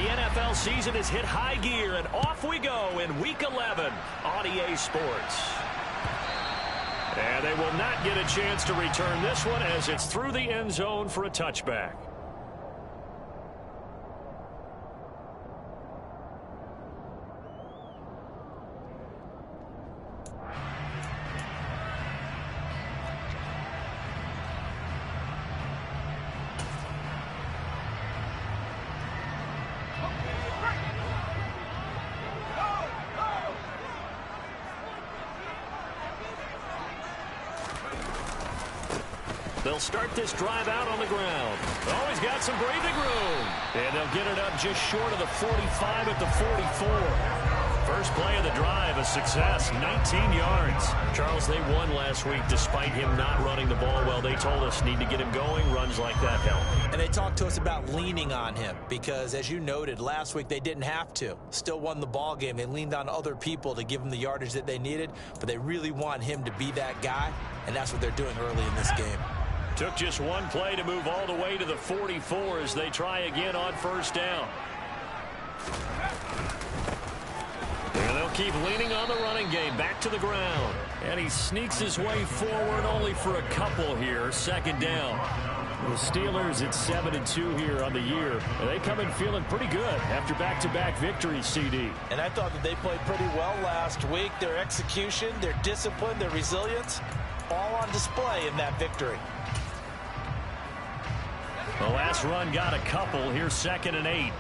The NFL season has hit high gear, and off we go in Week 11 on EA Sports. And they will not get a chance to return this one as it's through the end zone for a touchback. They'll start this drive out on the ground. Oh, he's got some breathing room. And they'll get it up just short of the 45 at the 44. First play of the drive, a success, 19 yards. Charles, they won last week despite him not running the ball well. They told us need to get him going. Runs like that help. And they talked to us about leaning on him because, as you noted, last week they didn't have to. Still won the ball game. They leaned on other people to give them the yardage that they needed, but they really want him to be that guy, and that's what they're doing early in this game. Took just one play to move all the way to the 44 as they try again on first down. And they'll keep leaning on the running game. Back to the ground. And he sneaks his way forward only for a couple here. Second down. The Steelers at 7-2 here on the year. And they come in feeling pretty good after back-to-back victories, CD. And I thought that they played pretty well last week. Their execution, their discipline, their resilience, all on display in that victory. The last run got a couple. Here's 2nd and 8.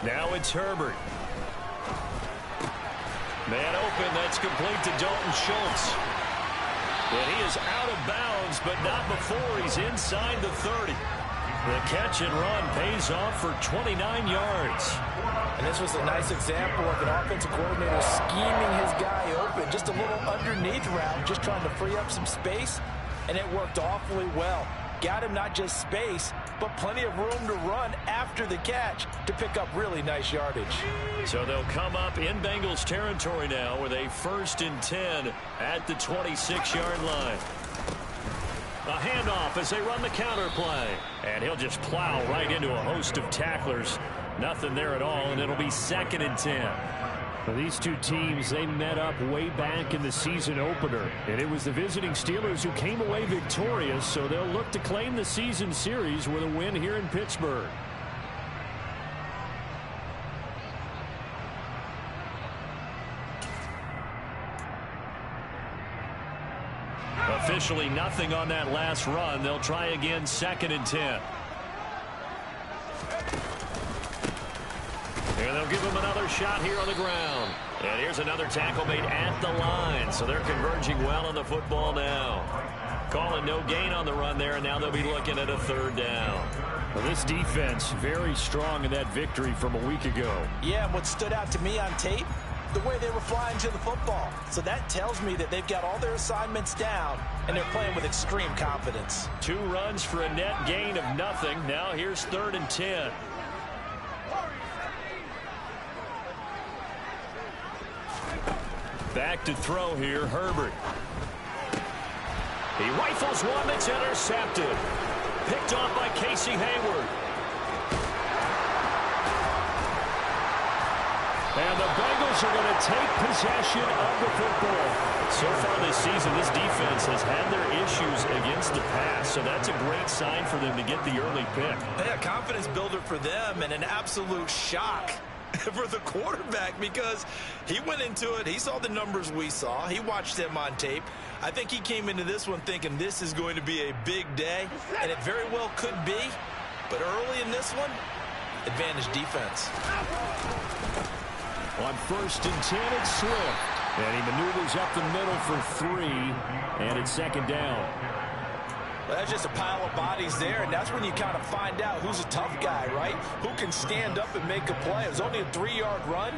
Now it's Herbert. Man open. That's complete to Dalton Schultz. And he is out of bounds, but not before he's inside the 30. The catch and run pays off for 29 yards. And this was a nice example of an offensive coordinator scheming his guy open. Just a little underneath route, just trying to free up some space, and it worked awfully well. Got him not just space, but plenty of room to run after the catch to pick up really nice yardage. So they'll come up in Bengals territory now with a 1st and 10 at the 26-yard line. A handoff as they run the counter play. And he'll just plow right into a host of tacklers. Nothing there at all, and it'll be 2nd and 10. Well, these two teams, they met up way back in the season opener. And it was the visiting Steelers who came away victorious, so they'll look to claim the season series with a win here in Pittsburgh. Officially nothing on that last run. They'll try again 2nd and 10. And they'll give him another shot here on the ground. And here's another tackle made at the line. So they're converging well on the football now. Calling no gain on the run there, and now they'll be looking at a 3rd down. Well, this defense very strong in that victory from a week ago. Yeah, and what stood out to me on tape, the way they were flying to the football. So that tells me that they've got all their assignments down, and they're playing with extreme confidence. 2 runs for a net gain of nothing. Now here's 3rd and 10. Back to throw here, Herbert. He rifles one that's intercepted. Picked off by Casey Hayward. And the Bengals are going to take possession of the football. So far this season, this defense has had their issues against the pass, so that's a great sign for them to get the early pick. Yeah, confidence builder for them and an absolute shock for the quarterback because he went into it. He saw the numbers we saw. He watched them on tape. I think he came into this one thinking this is going to be a big day, and it very well could be. But early in this one, advantage defense. On 1st and 10, it's Swift. And he maneuvers up the middle for 3, and it's 2nd down. Well, that's just a pile of bodies there, and that's when you kind of find out who's a tough guy, right? Who can stand up and make a play. It was only a 3-yard run,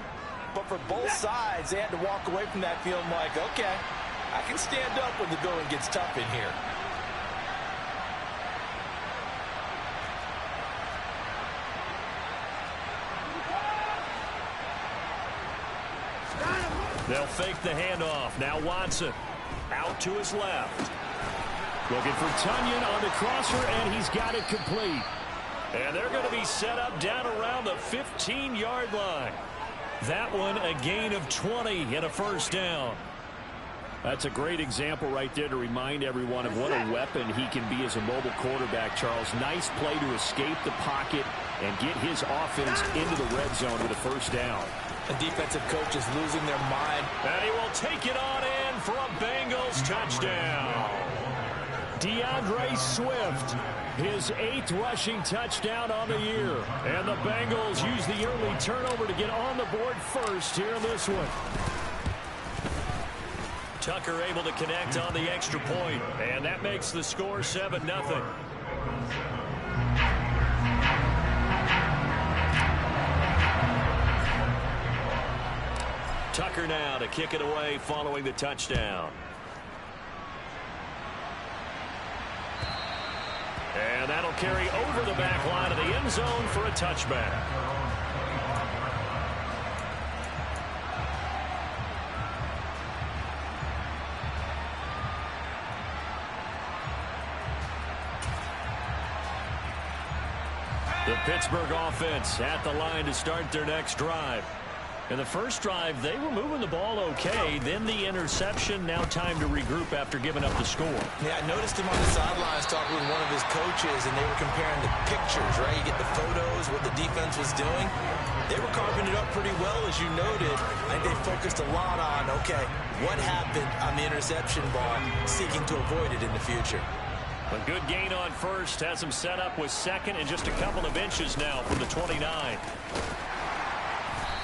but for both sides, they had to walk away from that feeling like, okay, I can stand up when the going gets tough in here. They'll fake the handoff. Now Watson out to his left. Looking for Tunyon on the crosser, and he's got it complete. And they're going to be set up down around the 15-yard line. That one a gain of 20 and a first down. That's a great example right there to remind everyone of what a weapon he can be as a mobile quarterback, Charles. Nice play to escape the pocket and get his offense into the red zone with a first down. The defensive coach is losing their mind. And he will take it on in for a Bengals touchdown. DeAndre Swift, his 8th rushing touchdown on the year. And the Bengals use the early turnover to get on the board first here in this one. Tucker able to connect on the extra point, and that makes the score 7-0. Tucker now to kick it away following the touchdown. And that'll carry over the back line of the end zone for a touchback. The Pittsburgh offense at the line to start their next drive. In the first drive, they were moving the ball okay. Then the interception. Now time to regroup after giving up the score. Yeah, I noticed him on the sidelines talking with one of his coaches, and they were comparing the pictures, right? You get the photos, what the defense was doing. They were carving it up pretty well, as you noted. I think they focused a lot on, okay, what happened on the interception ball, seeking to avoid it in the future. A good gain on first. Has him set up with second and just a couple of inches now from the 29.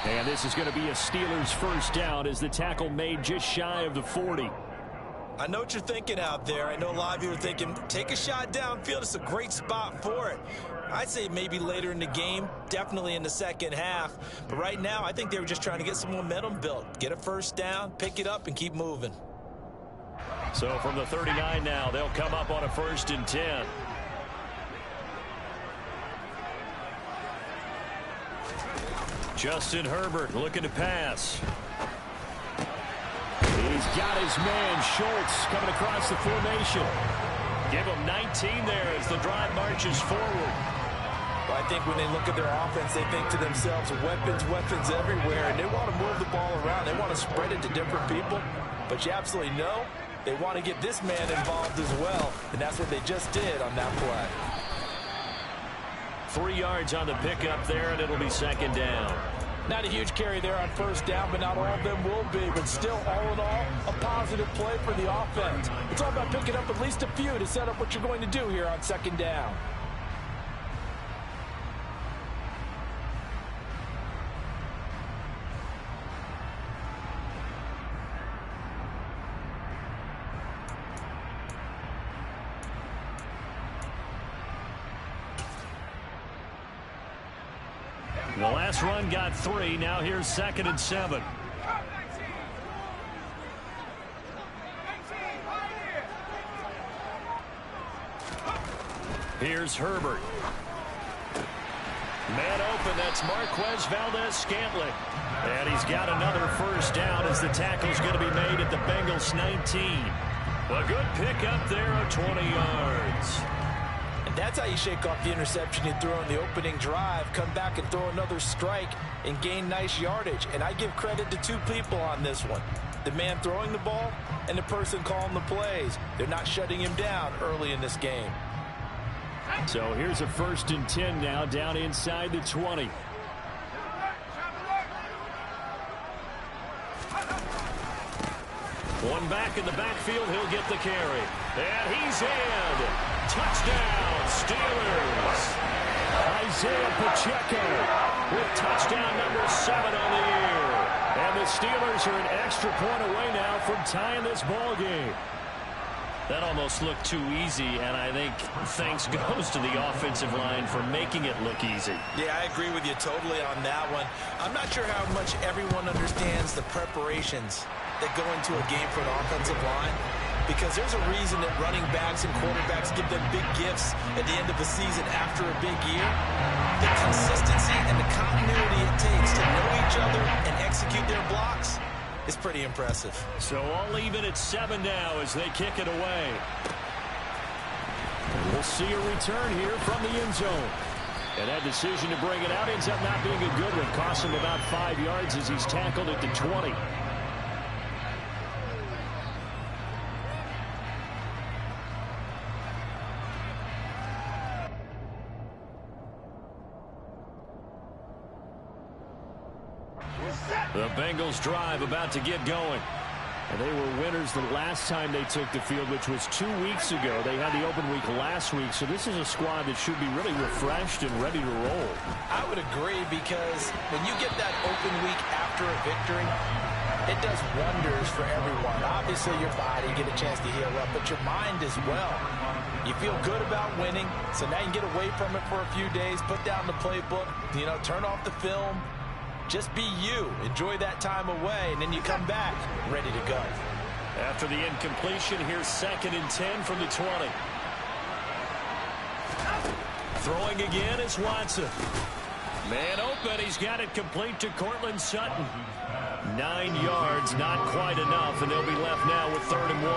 And this is going to be a Steelers first down as the tackle made just shy of the 40. I know what you're thinking out there. I know a lot of you are thinking, take a shot downfield. It's a great spot for it. I'd say maybe later in the game, definitely in the second half. But right now, I think they were just trying to get some momentum built. Get a first down, pick it up, and keep moving. So from the 39 now, they'll come up on a 1st and 10. Justin Herbert looking to pass. He's got his man, Schultz, coming across the formation. Give him 19 there as the drive marches forward. Well, I think when they look at their offense, they think to themselves, weapons everywhere, and they want to move the ball around. They want to spread it to different people. But you absolutely know they want to get this man involved as well, and that's what they just did on that play. 3 yards on the pickup there, and it'll be second down. Not a huge carry there on first down, but not all of them will be. But still, all in all, a positive play for the offense. It's all about picking up at least a few to set up what you're going to do here on second down. The last run got 3. Now here's 2nd and 7. Here's Herbert. Man open, that's Marquez Valdez-Scantling. And he's got another first down as the tackle's going to be made at the Bengals 19. A good pick up there of 20 yards. That's how you shake off the interception you threw on the opening drive, come back and throw another strike and gain nice yardage. And I give credit to 2 people on this one. The man throwing the ball and the person calling the plays. They're not shutting him down early in this game. So here's a 1st and 10 now down inside the 20. One back in the backfield, he'll get the carry. And he's in. Touchdown, Steelers. Isaiah Pacheco with touchdown number 7 on the year. And the Steelers are an extra point away now from tying this ball game. That almost looked too easy, and I think thanks goes to the offensive line for making it look easy. Yeah, I agree with you totally on that one. I'm not sure how much everyone understands the preparations that go into a game for an offensive line, because there's a reason that running backs and quarterbacks give them big gifts at the end of the season after a big year. The consistency and the continuity it takes to know each other and execute their blocks is pretty impressive. So all even at 7 now as they kick it away. We'll see a return here from the end zone. And that decision to bring it out ends up not being a good one. Costs him about 5 yards as he's tackled at the 20. The Bengals drive about to get going. And they were winners the last time they took the field, which was 2 weeks ago. They had the open week last week, so this is a squad that should be really refreshed and ready to roll. I would agree, because when you get that open week after a victory, it does wonders for everyone. Obviously, your body, get a chance to heal up, but your mind as well. You feel good about winning, so now you can get away from it for a few days, put down the playbook, turn off the film. Just be you. Enjoy that time away, and then you come back ready to go. After the incompletion, here's 2nd and 10 from the 20. Throwing again is Watson. Man open. He's got it complete to Cortland Sutton. 9 yards, not quite enough, and they'll be left now with 3rd and 1.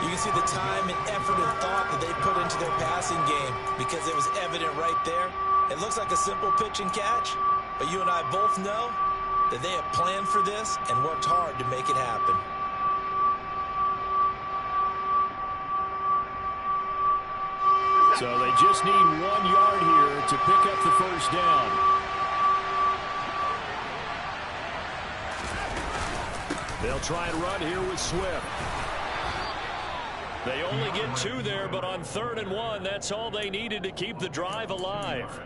You can see the time and effort and thought that they put into their passing game, because it was evident right there. It looks like a simple pitch and catch, but you and I both know that they have planned for this and worked hard to make it happen. So they just need 1 yard here to pick up the first down. They'll try and run here with Swift. They only get 2 there, but on 3rd and 1, that's all they needed to keep the drive alive.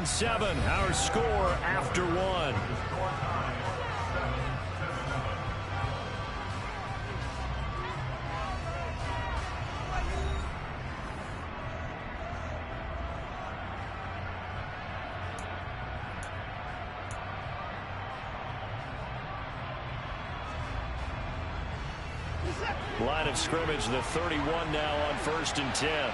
Seven, our score after 1. Line of scrimmage, the 31 now on 1st and 10.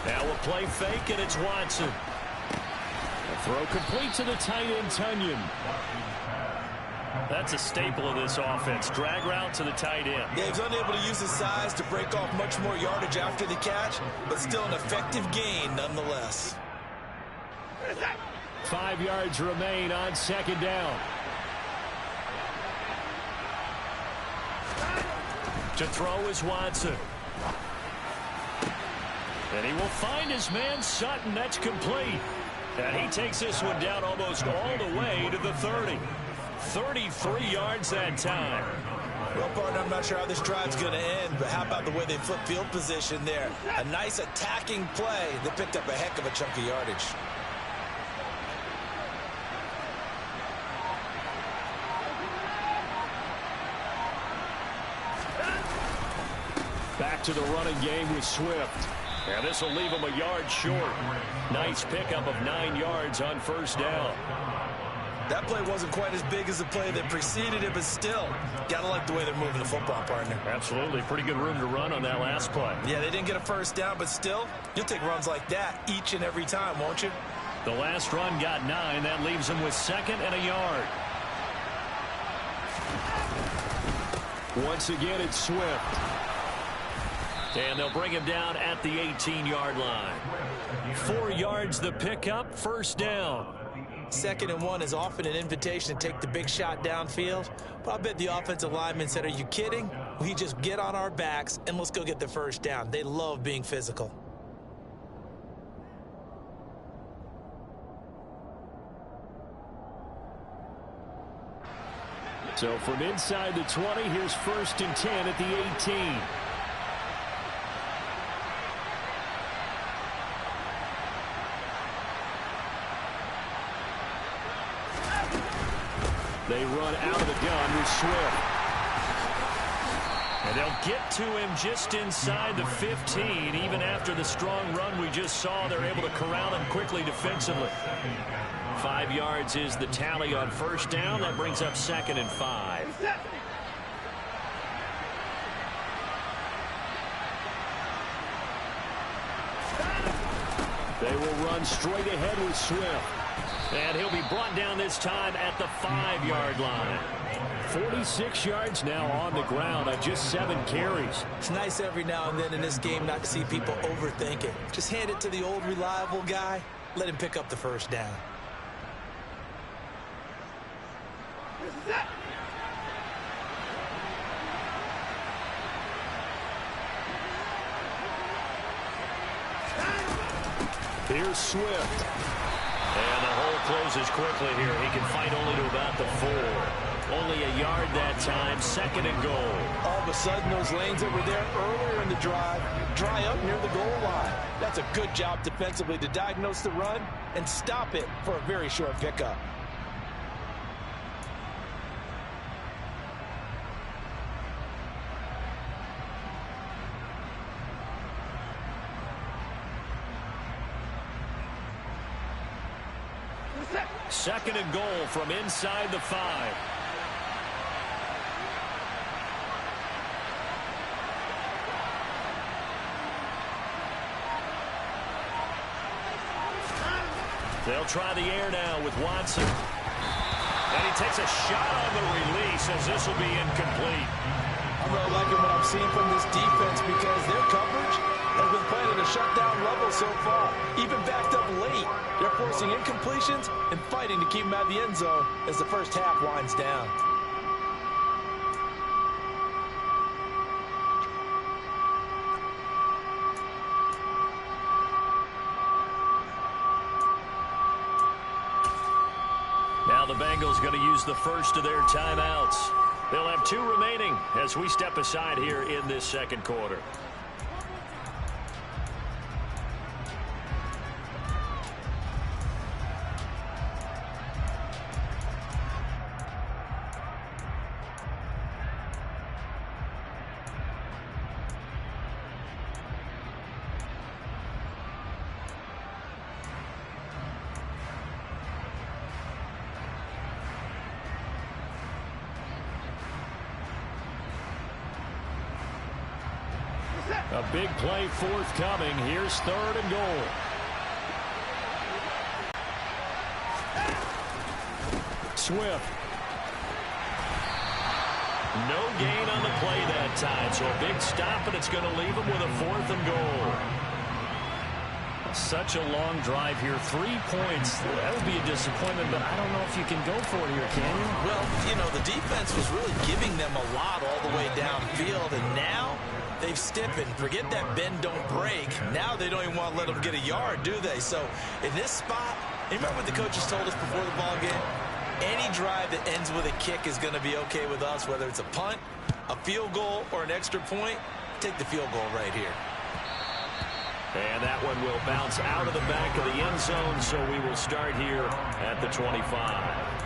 Now a play fake, and it's Watson. A throw complete to the tight end, Tunyon. That's a staple of this offense. Drag route to the tight end. Yeah, he's unable to use his size to break off much more yardage after the catch, but still an effective gain nonetheless. 5 yards remain on 2nd down. To throw is Watson. And he will find his man Sutton. That's complete. And he takes this one down almost all the way to the 30. 33 yards that time. Well, partner, I'm not sure how this drive's going to end, but how about the way they flip field position there? A nice attacking play that picked up a heck of a chunk of yardage. Back to the running game with Swift. And this will leave him a yard short. Nice pickup of 9 yards on 1st down. That play wasn't quite as big as the play that preceded it, but still, gotta like the way they're moving the football, partner. Absolutely. Pretty good room to run on that last play. Yeah, they didn't get a 1st down, but still, you'll take runs like that each and every time, won't you? The last run got 9. That leaves them with 2nd and a yard. Once again, it's Swift. And they'll bring him down at the 18-yard line. 4 yards the pickup, 1st down. 2nd and 1 is often an invitation to take the big shot downfield. But I bet the offensive lineman said, are you kidding? We just get on our backs and let's go get the 1st down. They love being physical. So from inside the 20, here's 1st and 10 at the 18. They run out of the gun with Swift. And they'll get to him just inside the 15. Even after the strong run we just saw, they're able to corral him quickly defensively. 5 yards is the tally on 1st down. That brings up 2nd and 5. They will run straight ahead with Swift. And he'll be brought down this time at the 5-yard line. 46 yards now on the ground on just 7 carries. It's nice every now and then in this game not to see people overthink it. Just hand it to the old reliable guy. Let him pick up the first down. Here's Swift. And the hole closes quickly here. He can fight only to about the 4. Only a yard that time, 2nd and goal. All of a sudden, those lanes that were there earlier in the drive dry up near the goal line. That's a good job defensively to diagnose the run and stop it for a very short pickup. Second and goal from inside the 5. They'll try the air now with Watson. And he takes a shot on the release as this will be incomplete. I'm really liking what I'm seeing from this defense because their coverage has been playing at a shutdown level so far. Even backed up late, they're forcing incompletions and fighting to keep them out of the end zone as the first half winds down. Now the Bengals going to use the first of their timeouts. They'll have 2 remaining as we step aside here in this second quarter. A big play forthcoming. Here's 3rd and goal. Swift. No gain on the play that time, so a big stop, and it's going to leave him with a 4th and goal. Such a long drive here. 3 points. That would be a disappointment, but I don't know if you can go for it here, can you? Well, you know, the defense was really giving them a lot all the way downfield, and now they've stiffened. Forget that bend, don't break. Now they don't even want to let them get a yard, do they? So in this spot, you remember what the coaches told us before the ball game? Any drive that ends with a kick is going to be okay with us, whether it's a punt, a field goal, or an extra point. Take the field goal right here. And that one will bounce out of the back of the end zone, so we will start here at the 25.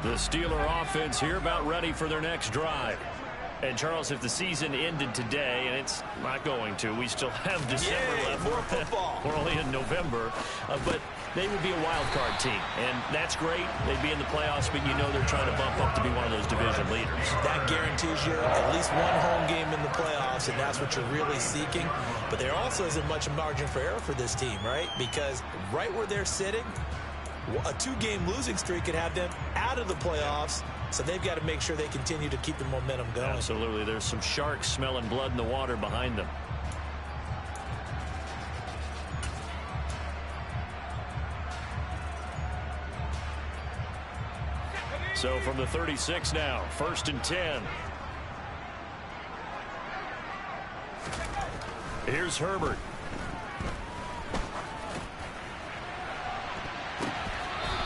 The Steeler offense here about ready for their next drive. And, Charles, if the season ended today, and it's not going to, we still have December left. More football. We're only in November. But they would be a wild card team. And that's great. They'd be in the playoffs, but you know they're trying to bump up to be one of those division leaders. That guarantees you at least one home game in the playoffs, and that's what you're really seeking. But there also isn't much margin for error for this team, right? Because right where they're sitting, a 2-game losing streak could have them out of the playoffs. So they've got to make sure they continue to keep the momentum going. Absolutely. There's some sharks smelling blood in the water behind them. So from the 36 now, 1st and 10. Here's Herbert.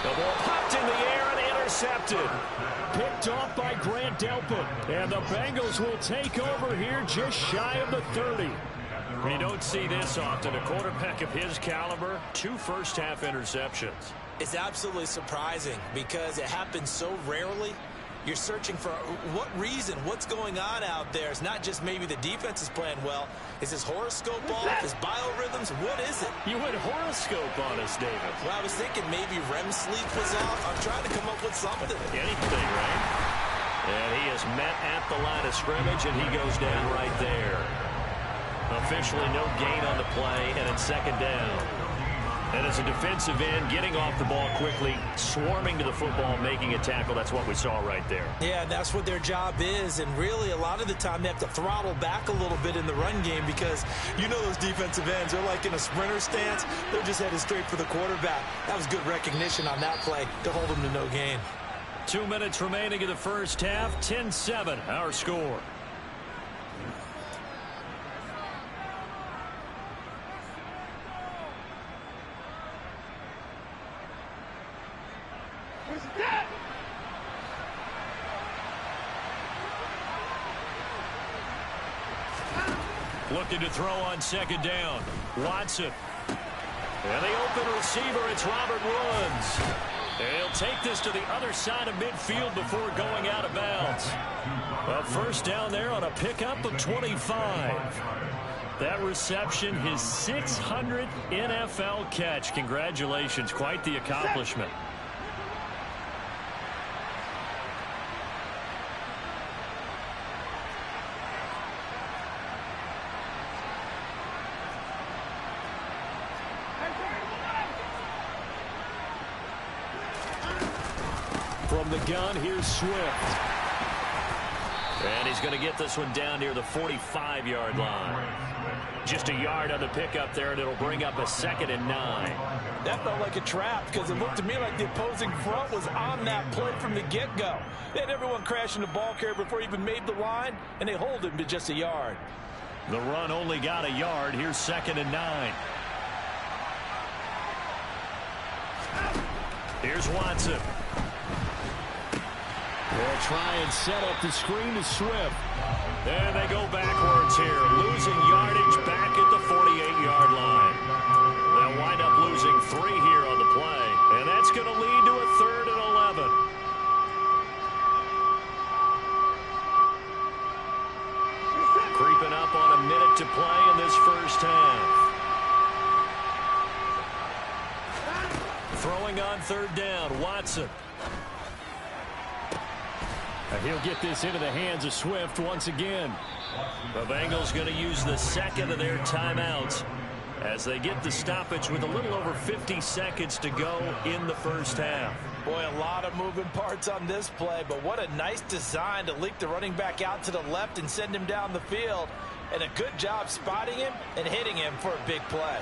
The ball popped in the air and intercepted. Picked off by Grant Delpit. And the Bengals will take over here just shy of the 30. You don't see this often. A quarterback of his caliber, 2 first-half interceptions. It's absolutely surprising because it happens so rarely. You're searching for what reason, what's going on out there. It's not just maybe the defense is playing well. Is his horoscope off? His biorhythms? What is it? You went horoscope on us, David. Well, I was thinking maybe REM sleep was off. I'm trying to come up with something. Anything, right? And he is met at the line of scrimmage, and he goes down right there. Officially no gain on the play, and it's second down. And as a defensive end, getting off the ball quickly, swarming to the football, making a tackle, that's what we saw right there. Yeah, that's what their job is, and really a lot of the time they have to throttle back a little bit in the run game because you know those defensive ends, they're like in a sprinter stance. They're just headed straight for the quarterback. That was good recognition on that play to hold them to no gain. 2 minutes remaining in the first half, 10-7, our score. Looking to throw on second down. Watson. And the open receiver, it's Robert Woods. And he'll take this to the other side of midfield before going out of bounds. A first down there on a pickup of 25. That reception, his 600th NFL catch. Congratulations, quite the accomplishment. From the gun, here's Swift. And he's going to get this one down near the 45-yard line. Just a yard on the pickup there, and it'll bring up a 2nd and 9. That felt like a trap because it looked to me like the opposing front was on that play from the get-go. They had everyone crashing the ball carrier before he even made the line, and they hold him to just a yard. The run only got a yard. Here's 2nd and 9. Here's Watson. They'll try and set up the screen to Swift. And they go backwards here, losing yardage back at the 48-yard line. They'll wind up losing 3 here on the play, and that's going to lead to a 3rd and 11. Creeping up on a minute to play in this first half. Throwing on 3rd down, Watson. And he'll get this into the hands of Swift once again. The Bengals going to use the 2nd of their timeouts as they get the stoppage with a little over 50 seconds to go in the first half. Boy, a lot of moving parts on this play, but what a nice design to leak the running back out to the left and send him down the field. And a good job spotting him and hitting him for a big play.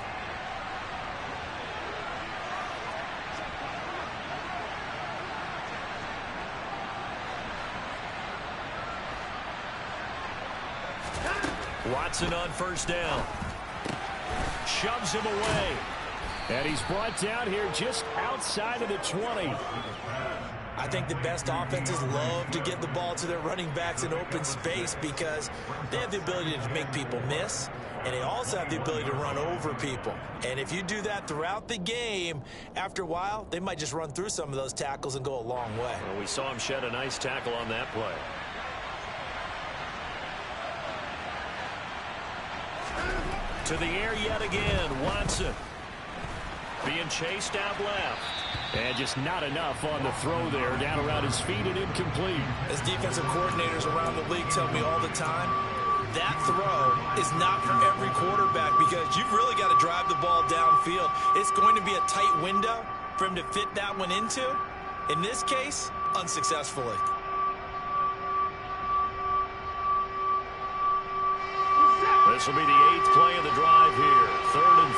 Watson on first down. Shoves him away. And he's brought down here just outside of the 20. I think the best offenses love to get the ball to their running backs in open space because they have the ability to make people miss, and they also have the ability to run over people. And if you do that throughout the game, after a while, they might just run through some of those tackles and go a long way. Well, we saw him shed a nice tackle on that play. To the air yet again, Watson. Being chased out left. And just not enough on the throw there. Down around his feet and incomplete. As defensive coordinators around the league tell me all the time, that throw is not for every quarterback because you've really got to drive the ball downfield. It's going to be a tight window for him to fit that one into. In this case, unsuccessfully. This will be the 8th play of the drive here. 3rd and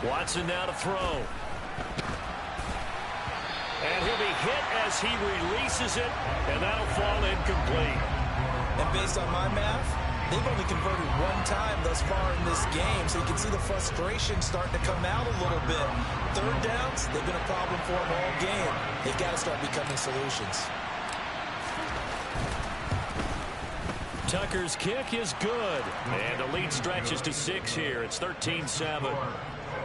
4. Watson now to throw. And he'll be hit as he releases it, and that'll fall incomplete. And based on my math, they've only converted one time thus far in this game, so you can see the frustration starting to come out a little bit. 3rd downs, they've been a problem for them all game. They've got to start becoming solutions. Tucker's kick is good. And the lead stretches to 6 here. It's 13-7.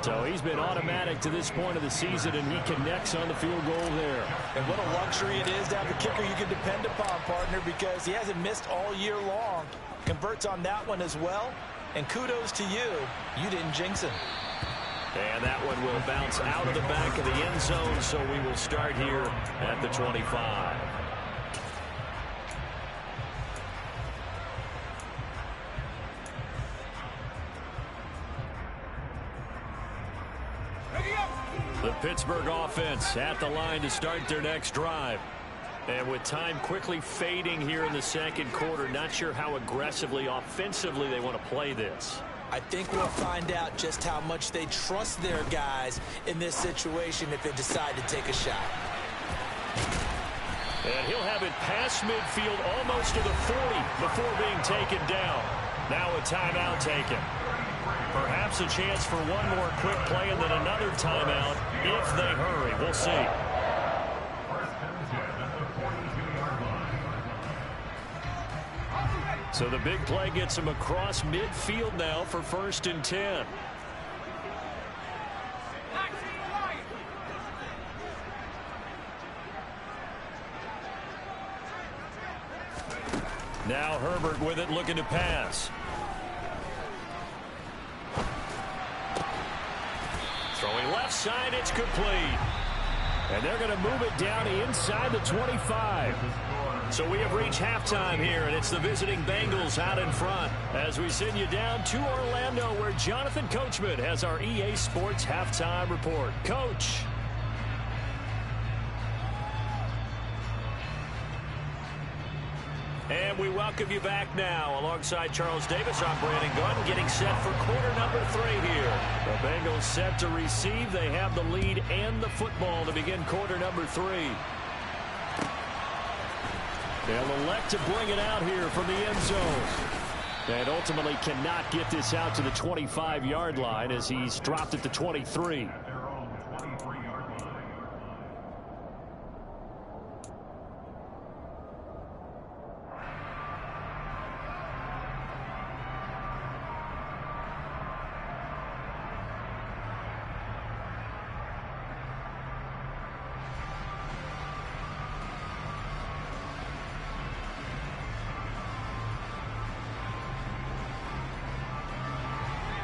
So he's been automatic to this point of the season, and he connects on the field goal there. And what a luxury it is to have a kicker you can depend upon, partner, because he hasn't missed all year long. Converts on that one as well. And kudos to you. You didn't jinx him. And that one will bounce out of the back of the end zone, so we will start here at the 25. The Pittsburgh offense at the line to start their next drive. And with time quickly fading here in the second quarter, not sure how aggressively, offensively they want to play this. I think we'll find out just how much they trust their guys in this situation if they decide to take a shot. And he'll have it past midfield almost to the 40 before being taken down. Now a timeout taken. Perhaps a chance for one more quick play and then another timeout if they hurry. We'll see. So the big play gets him across midfield now for 1st and 10. Now Herbert with it, looking to pass. Throwing left side, it's complete. And they're going to move it down inside the 25. So we have reached halftime here, and it's the visiting Bengals out in front as we send you down to Orlando, where Jonathan Coachman has our EA Sports halftime report. Coach. And we welcome you back now. Alongside Charles Davis, I'm Brandon Gunn, getting set for quarter number 3 here. The Bengals set to receive. They have the lead and the football to begin quarter number 3. They'll elect to bring it out here from the end zone. And ultimately cannot get this out to the 25-yard line as he's dropped at the 23.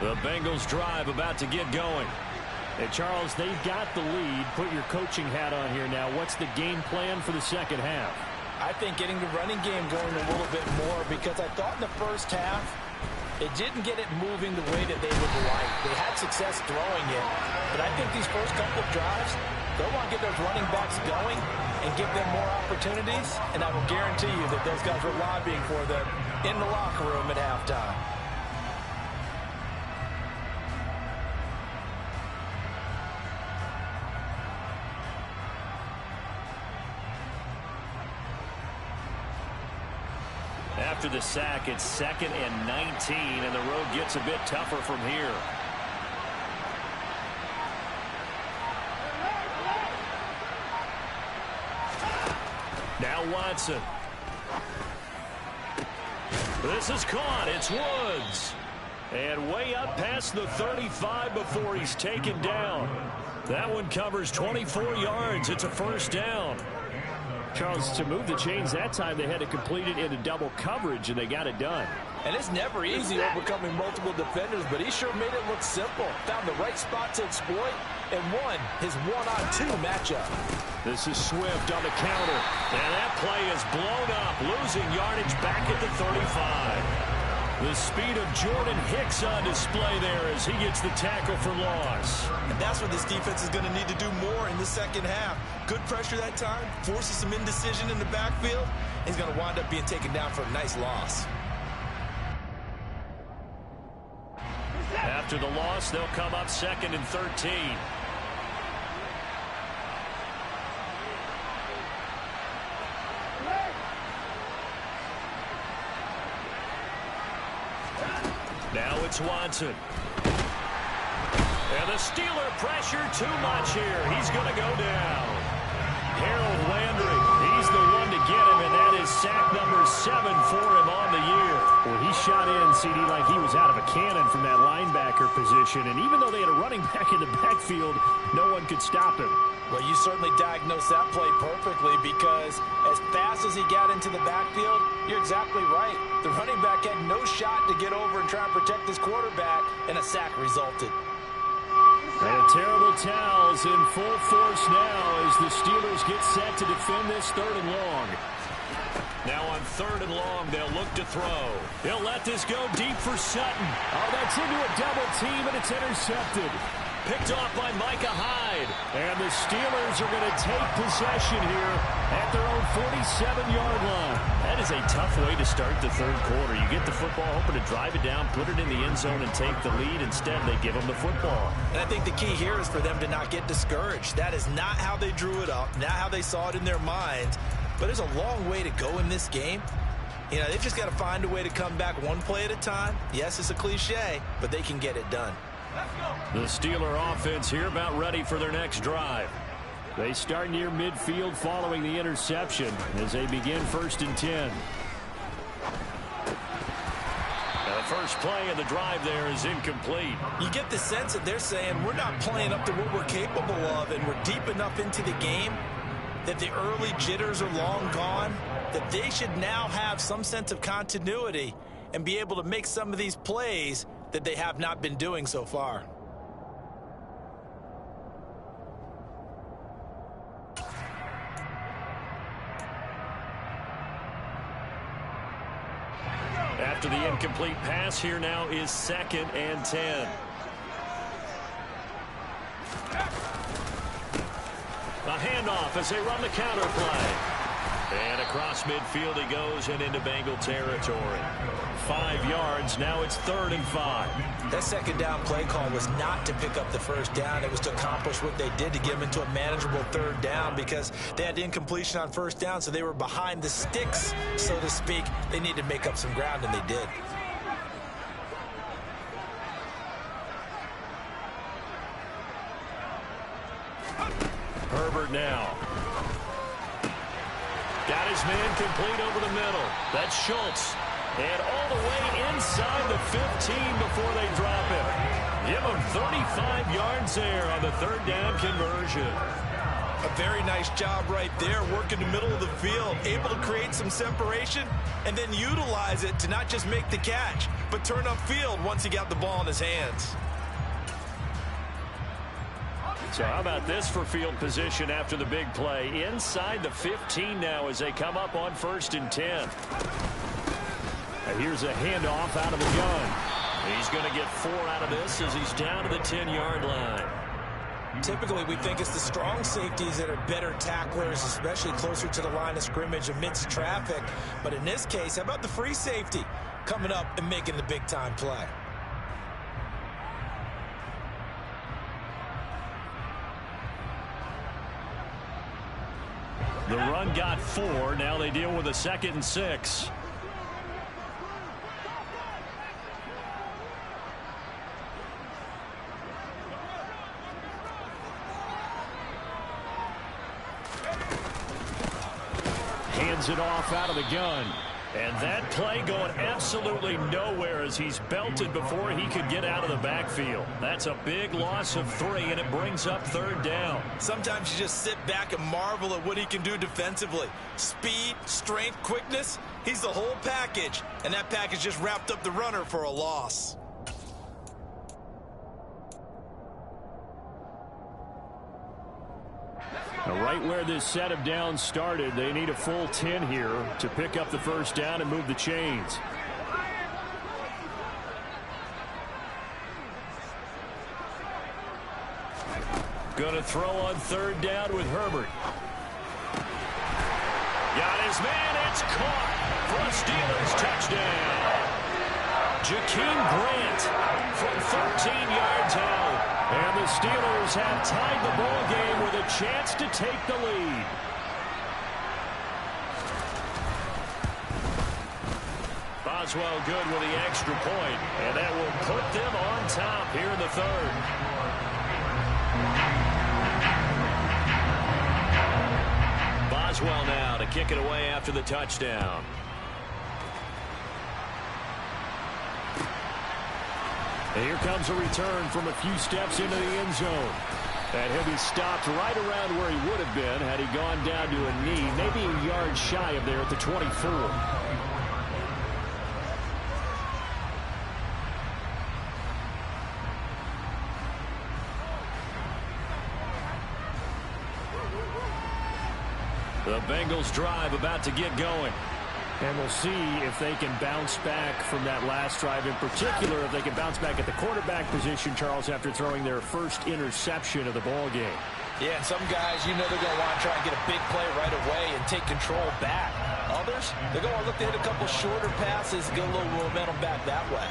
The Bengals drive about to get going. And Charles, they've got the lead. Put your coaching hat on here now. What's the game plan for the second half? I think getting the running game going a little bit more, because I thought in the first half it didn't get it moving the way that they would like. They had success throwing it, but I think these first couple of drives, they'll want to get those running backs going and give them more opportunities, and I will guarantee you that those guys were lobbying for them in the locker room at halftime. After the sack, it's 2nd and 19, and the road gets a bit tougher from here. Now Watson. This is caught. It's Woods. And way up past the 35 before he's taken down. That one covers 24 yards. It's a first down. Charles, to move the chains that time, they had to complete it into double coverage, and they got it done. And it's never easy overcoming multiple defenders, but he sure made it look simple. Found the right spot to exploit and won his one-on-two matchup. This is Swift on the counter. And that play is blown up, losing yardage back at the 35. The speed of Jordan Hicks on display there as he gets the tackle for loss. And that's what this defense is going to need to do more in the second half. Good pressure that time, forces some indecision in the backfield. He's going to wind up being taken down for a nice loss. After the loss, they'll come up 2nd and 13. Now it's Watson. And the Steeler pressure too much here. He's going to go down. Harold Landry, he's the one to get him, and that is sack number 7 for him on the year. Well, he shot in, CD, like he was out of a cannon from that linebacker position. And even though they had a running back in the backfield, no one could stop him. Well, you certainly diagnosed that play perfectly, because as fast as he got into the backfield, you're exactly right. The running back had no shot to get over and try and protect his quarterback, and a sack resulted. And terrible towels in full force now as the Steelers get set to defend this 3rd and long. Now on 3rd and long, they'll look to throw. He'll let this go deep for Sutton. Oh, that's into a double team, and it's intercepted. Picked off by Micah Hyde. And the Steelers are going to take possession here at their own 47-yard line. That is a tough way to start the 3rd quarter. You get the football, hoping to drive it down, put it in the end zone, and take the lead. Instead, they give them the football. And I think the key here is for them to not get discouraged. That is not how they drew it up, not how they saw it in their minds. But there's a long way to go in this game. You know, they've just got to find a way to come back one play at a time. Yes, it's a cliche, but they can get it done. The Steeler offense here about ready for their next drive. They start near midfield following the interception as they begin 1st and 10. Now the first play of the drive there is incomplete. You get the sense that they're saying we're not playing up to what we're capable of, and we're deep enough into the game that the early jitters are long gone, that they should now have some sense of continuity and be able to make some of these plays that they have not been doing so far. After the incomplete pass, here now is 2nd and 10. A handoff as they run the counter play. And across midfield he goes and into Bengal territory. 5 yards, now it's 3rd and 5. That 2nd down play call was not to pick up the 1st down. It was to accomplish what they did, to get them into a manageable 3rd down, because they had incompletion on 1st down, so they were behind the sticks, so to speak. They needed to make up some ground, and they did. Herbert now. Got his man complete over the middle. That's Schultz. And all the way inside the 15 before they drop him. Give him 35 yards there on the 3rd down conversion. A very nice job right there, working the middle of the field, able to create some separation, and then utilize it to not just make the catch, but turn upfield once he got the ball in his hands. So how about this for field position after the big play? Inside the 15 now as they come up on 1st and 10. And here's a handoff out of the gun. He's going to get 4 out of this as he's down to the 10-yard line. Typically, we think it's the strong safeties that are better tacklers, especially closer to the line of scrimmage amidst traffic. But in this case, how about the free safety coming up and making the big-time play? The run got 4. Now they deal with a 2nd and 6. Hands it off out of the gun. And that play going absolutely nowhere as he's belted before he could get out of the backfield. That's a big loss of 3, and it brings up 3rd down. Sometimes you just sit back and marvel at what he can do defensively. Speed, strength, quickness, he's the whole package. And that package just wrapped up the runner for a loss. Now, right where this set of downs started, they need a full 10 here to pick up the 1st down and move the chains. Going to throw on 3rd down with Herbert. Got his man. It's caught for a Steelers touchdown. Jakeem Grant from 13 yards out. And the Steelers have tied the ball game with a chance to take the lead. Boswell good with the extra point, and that will put them on top here in the 3rd. Boswell now to kick it away after the touchdown. And here comes a return from a few steps into the end zone. And he'll be stopped right around where he would have been had he gone down to a knee, maybe a yard shy of there at the 24. The Bengals drive about to get going. And we'll see if they can bounce back from that last drive, in particular if they can bounce back at the quarterback position, Charles, after throwing their first interception of the ball game. Yeah, and some guys, they're going to want to try and get a big play right away and take control back. Others, they're going to look to hit a couple shorter passes, get a little momentum back that way.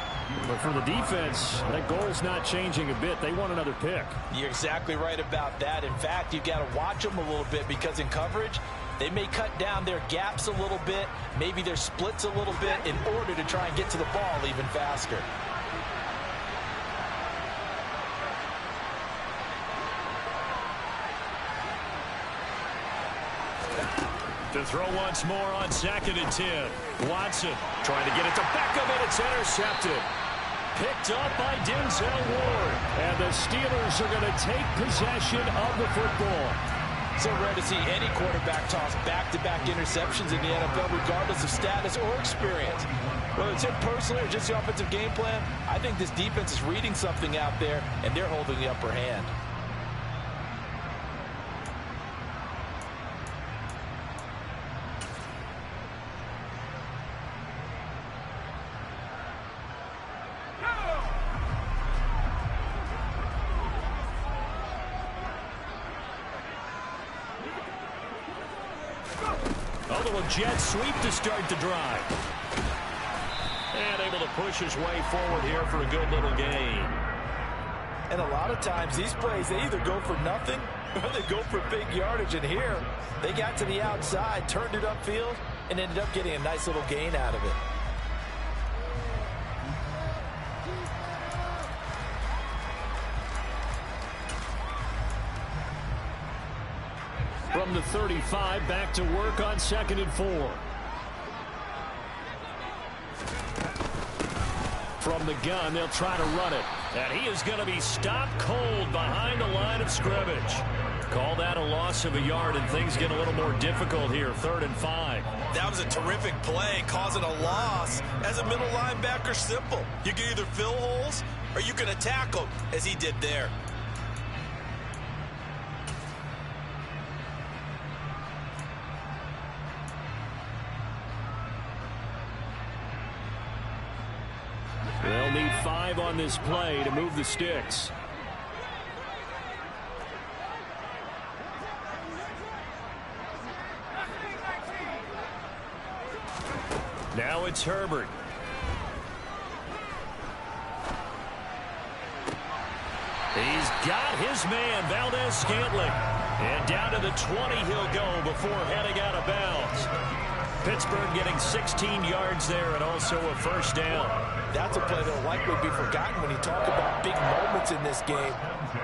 But for the defense, that goal's not changing a bit. They want another pick. You're exactly right about that. In fact, you've got to watch them a little bit because in coverage, they may cut down their gaps a little bit, maybe their splits a little bit in order to try and get to the ball even faster. To throw once more on 2nd and 10. Watson trying to get it to Beckham, and it's intercepted. Picked up by Denzel Ward. And the Steelers are going to take possession of the football. So rare to see any quarterback toss back-to-back interceptions in the NFL, regardless of status or experience. Whether it's him personally or just the offensive game plan, I think this defense is reading something out there, and they're holding the upper hand. A little jet sweep to start the drive. And able to push his way forward here for a good little gain. And a lot of times these plays, they either go for nothing or they go for big yardage. And here, they got to the outside, turned it upfield, and ended up getting a nice little gain out of it. From the 35, back to work on 2nd and 4. From the gun, they'll try to run it. And he is going to be stopped cold behind the line of scrimmage. Call that a loss of a yard, and things get a little more difficult here. 3rd and 5. That was a terrific play, causing a loss. As a middle linebacker, simple. You can either fill holes or you can attack them, as he did there. They'll need 5 on this play to move the sticks. Now it's Herbert. He's got his man, Valdez-Scantling. And down to the 20 he'll go before heading out of bounds. Pittsburgh getting 16 yards there and also a first down. That's a play that will likely be forgotten when you talk about big moments in this game.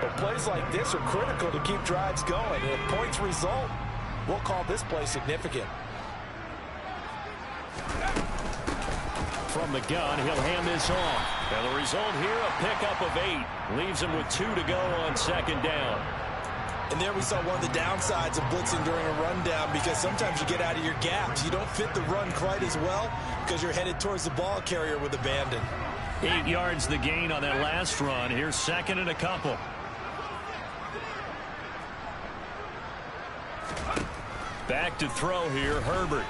But plays like this are critical to keep drives going. And if points result, we'll call this play significant. From the gun, he'll hand this off. And the result here, a pickup of 8. Leaves him with 2 to go on 2nd down. And there we saw one of the downsides of blitzing during a rundown, because sometimes you get out of your gaps. You don't fit the run quite as well because you're headed towards the ball carrier with abandon. 8 yards the gain on that last run. Here's 2nd and a couple. Back to throw here, Herbert.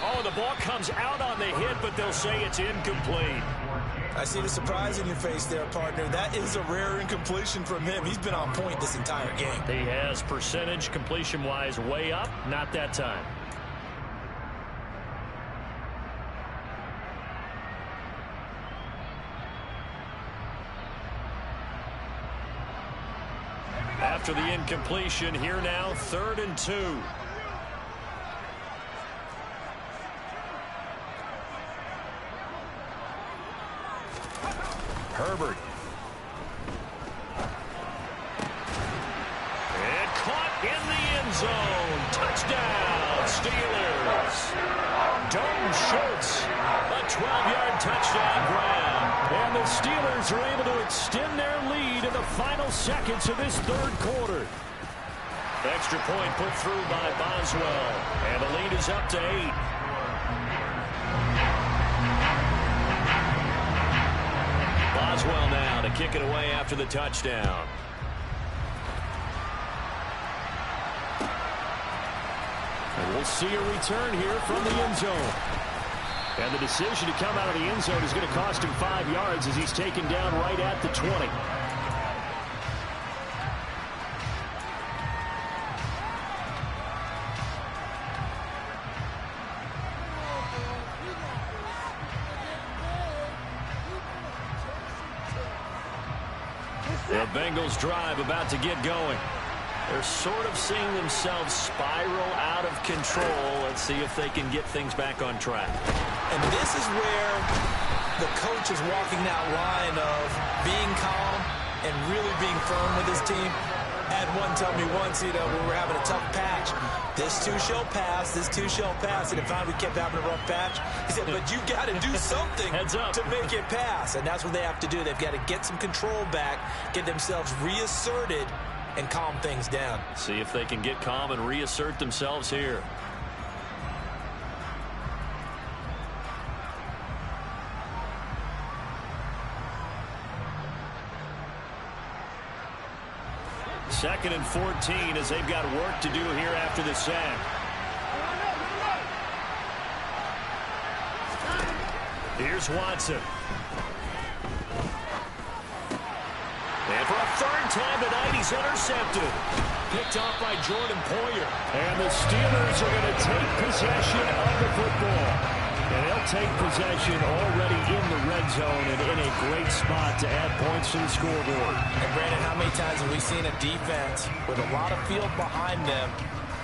Oh, the ball comes out on the hit, but they'll say it's incomplete. I see the surprise in your face there, partner. That is a rare incompletion from him. He's been on point this entire game. He has percentage completion-wise way up, not that time. After the incompletion, here now, 3rd and 2. Herbert. And caught in the end zone. Touchdown, Steelers. Dalton Schultz, a 12-yard touchdown grab. And the Steelers are able to extend their lead in the final seconds of this 3rd quarter. Extra point put through by Boswell. And the lead is up to 8. Boswell now to kick it away after the touchdown. see a return here from the end zone. And the decision to come out of the end zone is going to cost him 5 yards as he's taken down right at the 20. The Bengals drive about to get going. They're sort of seeing themselves spiral out of control. Let's see if they can get things back on track. And this is where the coach is walking that line of being calm and really being firm with his team. I had one tell me once, when we were having a tough patch, this too shall pass, this too shall pass. And if we kept having a rough patch, he said, but you got to do something to make it pass. And that's what they have to do. They've got to get some control back, get themselves reasserted, and calm things down. See if they can get calm and reassert themselves here. Second and 14 as they've got work to do here after the sack. Here's Watson. And for a third time tonight, he's intercepted. Picked off by Jordan Poyer. And the Steelers are going to take possession of the football. And they'll take possession already in the red zone and in a great spot to add points to the scoreboard. And Brandon, how many times have we seen a defense with a lot of field behind them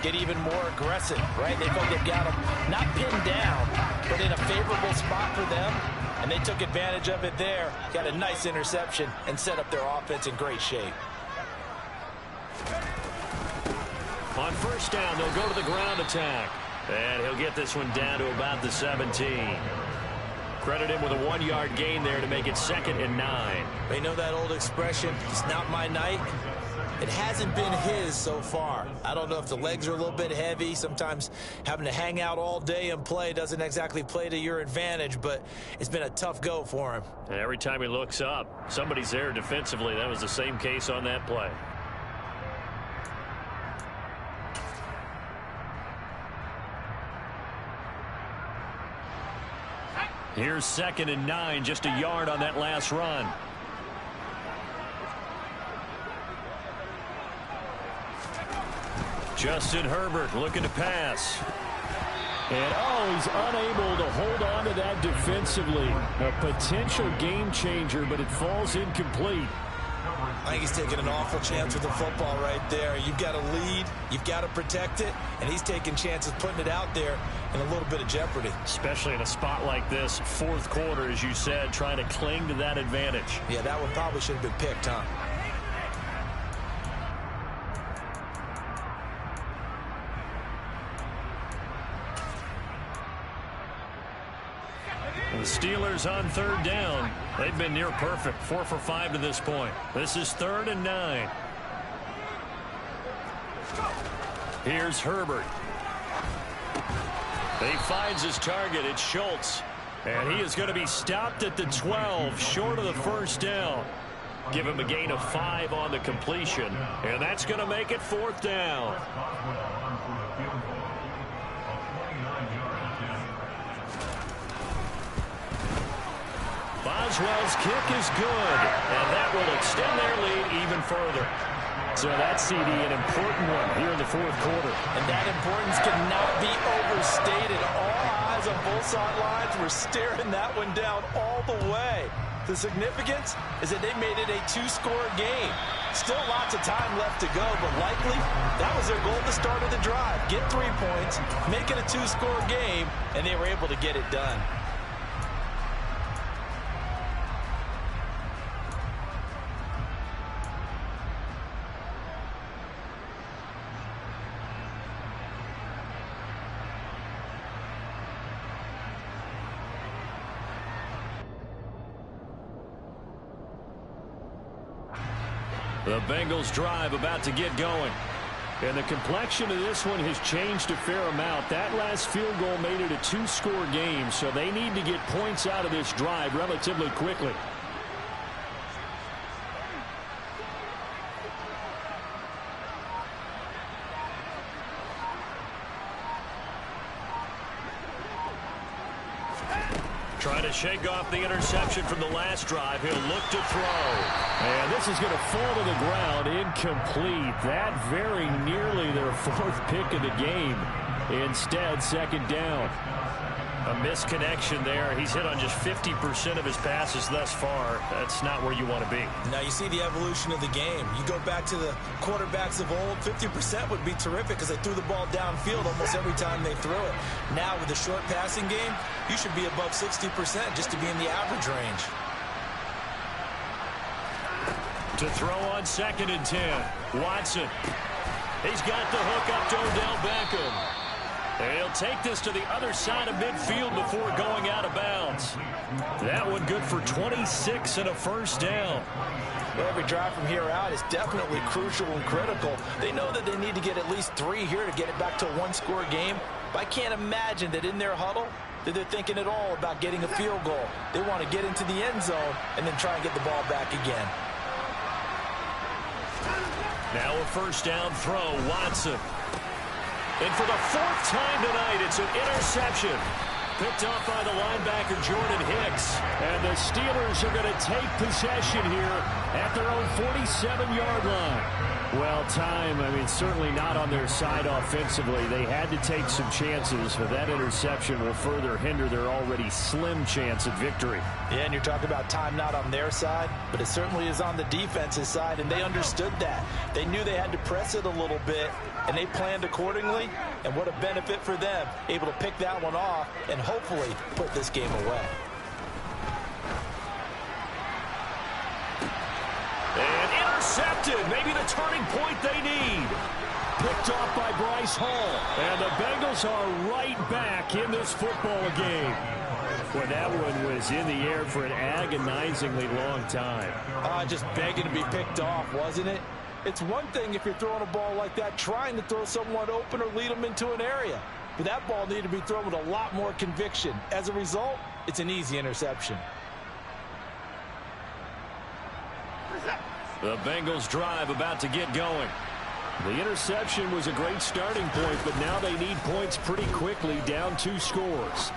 get even more aggressive, right? They felt they've got them not pinned down, but in a favorable spot for them. And they took advantage of it there. Got a nice interception and set up their offense in great shape. On first down, they'll go to the ground attack. And he'll get this one down to about the 17. Credit him with a 1-yard gain there to make it 2nd and 9. They know that old expression, it's not my night. It hasn't been his so far. I don't know if the legs are a little bit heavy. Sometimes having to hang out all day and play doesn't exactly play to your advantage, but it's been a tough go for him. And every time he looks up, somebody's there defensively. That was the same case on that play. Here's 2nd and 9, just a yard on that last run. Justin Herbert looking to pass. And, he's unable to hold on to that defensively. A potential game changer, but it falls incomplete. I think he's taking an awful chance with the football right there. You've got to lead, you've got to protect it, and he's taking chances putting it out there in a little bit of jeopardy. Especially in a spot like this, 4th quarter, as you said, trying to cling to that advantage. Yeah, that one probably should have been picked, huh? The Steelers on 3rd down. They've been near perfect, 4 for 5 to this point. This is 3rd and 9. Here's Herbert. He finds his target. It's Schultz. And he is going to be stopped at the 12, short of the first down. Give him a gain of 5 on the completion. And that's going to make it 4th down. Boswell's kick is good, and that will extend their lead even further. So that CD, an important one here in the 4th quarter. And that importance cannot be overstated. All eyes on both sidelines were staring that one down all the way. The significance is that they made it a 2-score game. Still lots of time left to go, but likely that was their goal at the start of the drive. Get 3 points, make it a 2-score game, and they were able to get it done. The Bengals drive about to get going. And the complexion of this one has changed a fair amount. That last field goal made it a 2-score game, so they need to get points out of this drive relatively quickly. Trying to shake off the interception from the last drive. He'll look to throw. And this is going to fall to the ground. Incomplete. That very nearly their fourth pick of the game. Instead, second down. A misconnection there. He's hit on just 50% of his passes thus far. That's not where you want to be. Now you see the evolution of the game. You go back to the quarterbacks of old, 50% would be terrific because they threw the ball downfield almost every time they threw it. Now with the short passing game, you should be above 60% just to be in the average range. To throw on 2nd and 10. Watson. He's got the hook up to Odell Beckham. And he'll take this to the other side of midfield before going out of bounds. That one good for 26 and a first down. Well, every drive from here out is definitely crucial and critical. They know that they need to get at least 3 here to get it back to a one-score game. But I can't imagine that in their huddle that they're thinking at all about getting a field goal. They want to get into the end zone and then try and get the ball back again. Now a first down throw. Watson. And for the 4th time tonight, it's an interception. Picked off by the linebacker, Jordan Hicks. And the Steelers are going to take possession here at their own 47-yard line. Well, certainly not on their side offensively. They had to take some chances, but that interception will further hinder their already slim chance at victory. Yeah, and you're talking about time not on their side, but it certainly is on the defense's side, and they understood that. They knew they had to press it a little bit, and they planned accordingly, and what a benefit for them, able to pick that one off and hopefully put this game away. And intercepted, maybe the turning point they need. Picked off by Bryce Hall. And the Bengals are right back in this football game. Well, that one was in the air for an agonizingly long time. Just begging to be picked off, wasn't it? It's one thing if you're throwing a ball like that, trying to throw someone open or lead them into an area. But that ball needed to be thrown with a lot more conviction. As a result, it's an easy interception. The Bengals drive about to get going. The interception was a great starting point, but now they need points pretty quickly, down 2 scores.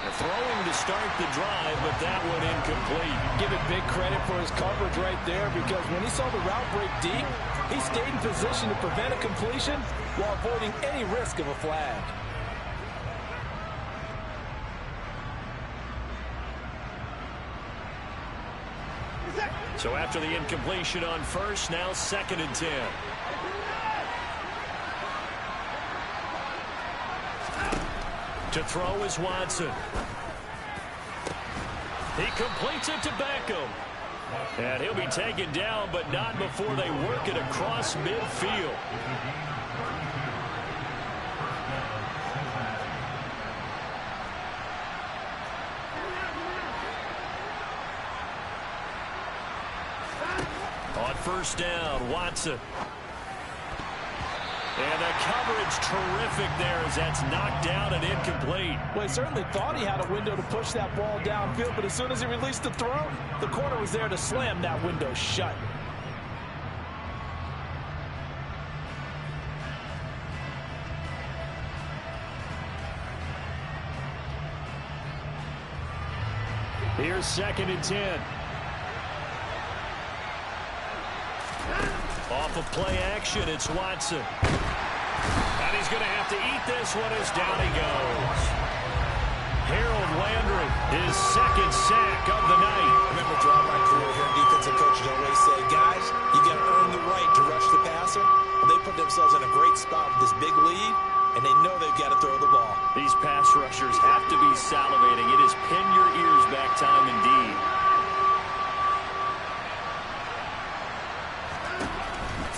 They're throwing to start the drive, but that one incomplete. Give it big credit for his coverage right there, because when he saw the route break deep, he stayed in position to prevent a completion while avoiding any risk of a flag. So after the incompletion on first, now 2nd and 10. To throw is Watson. He completes it to Beckham. And he'll be taken down, but not before they work it across midfield. On first down, Watson. And the coverage terrific there as that's knocked down and incomplete. Well, he certainly thought he had a window to push that ball downfield, but as soon as he released the throw, the corner was there to slam that window shut. Here's 2nd and 10. Off of play action, it's Watson. And he's going to have to eat this one as down he goes. Harold Landry, his 2nd sack of the night. I remember throughout my career here, defensive coaches always say, guys, you got to earn the right to rush the passer. Well, they put themselves in a great spot with this big lead, and they know they've got to throw the ball. These pass rushers have to be salivating. It is pin your ears back time indeed.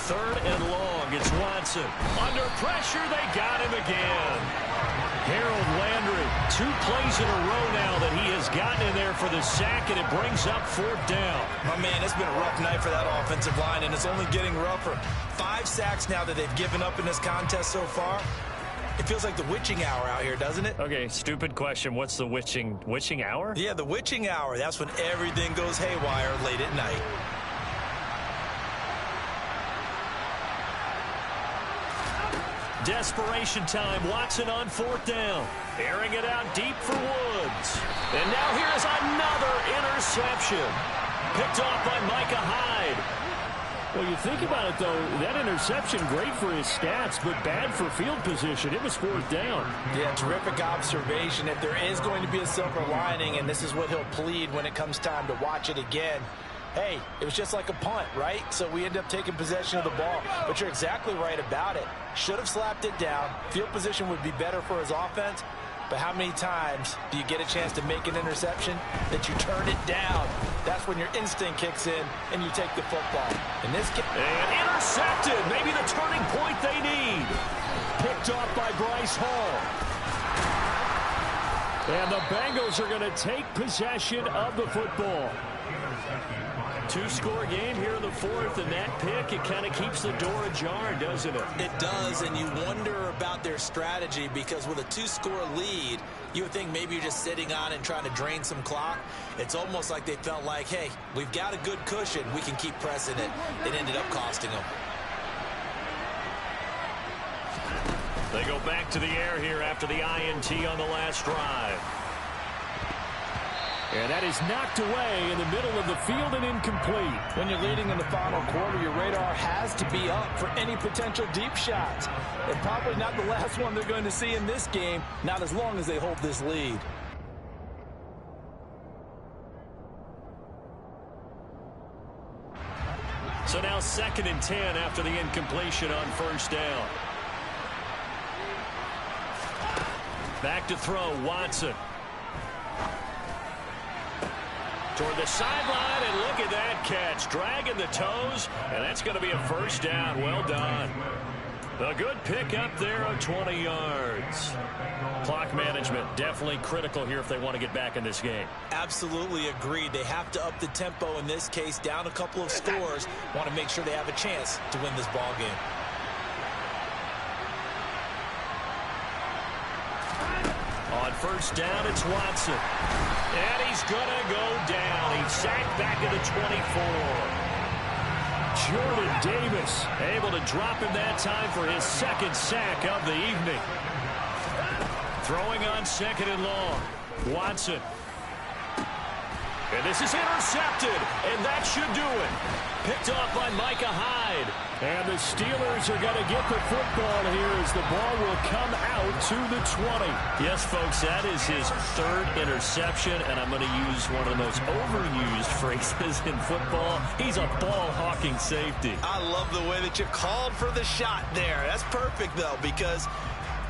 3rd and long, it's Watson. Under pressure, they got him again. Harold Landry, 2 plays in a row now that he has gotten in there for the sack, and it brings up 4th down. Oh, man, it's been a rough night for that offensive line, and it's only getting rougher. 5 sacks now that they've given up in this contest so far. It feels like the witching hour out here, doesn't it? Okay, stupid question. What's the witching hour? Yeah, the witching hour. That's when everything goes haywire late at night. Desperation time. Watson on 4th down. Airing it out deep for Woods. And now here's another interception. Picked off by Micah Hyde. Well, you think about it, though, that interception, great for his stats, but bad for field position. It was 4th down. Yeah, terrific observation. If there is going to be a silver lining, and this is what he'll plead when it comes time to watch it again, hey, it was just like a punt, right? So we end up taking possession of the ball. But you're exactly right about it. Should have slapped it down. Field position would be better for his offense. But how many times do you get a chance to make an interception that you turn it down? That's when your instinct kicks in and you take the football. In this case, and intercepted. Maybe the turning point they need. Picked off by Bryce Hall. And the Bengals are going to take possession of the football. 2-score game here in the 4th, and that pick, it kind of keeps the door ajar, doesn't it? It does, and you wonder about their strategy because with a 2-score lead, you would think maybe you're just sitting on and trying to drain some clock. It's almost like they felt like, hey, we've got a good cushion. We can keep pressing it. It ended up costing them. They go back to the air here after the INT on the last drive. And that is knocked away in the middle of the field and incomplete. When you're leading in the final quarter, your radar has to be up for any potential deep shots. And probably not the last one they're going to see in this game, not as long as they hold this lead. So now 2nd and 10 after the incompletion on 1st down. Back to throw, Watson. Toward the sideline, and look at that catch. Dragging the toes, and that's going to be a 1st down. Well done. A good pick up there of 20 yards. Clock management definitely critical here if they want to get back in this game. Absolutely agreed. They have to up the tempo in this case, down a couple of scores. Want to make sure they have a chance to win this ball game. On 1st down, it's Watson. And he's going to go down. He's sacked back at the 24. Jordan Davis able to drop him that time for his 2nd sack of the evening. Throwing on 2nd and long. Watson. And this is intercepted. And that should do it. Picked off by Micah Hyde. And the Steelers are going to get the football here as the ball will come out to the 20. Yes, folks, that is his 3rd interception, and I'm going to use one of the most overused phrases in football. He's a ball-hawking safety. I love the way that you called for the shot there. That's perfect, though, because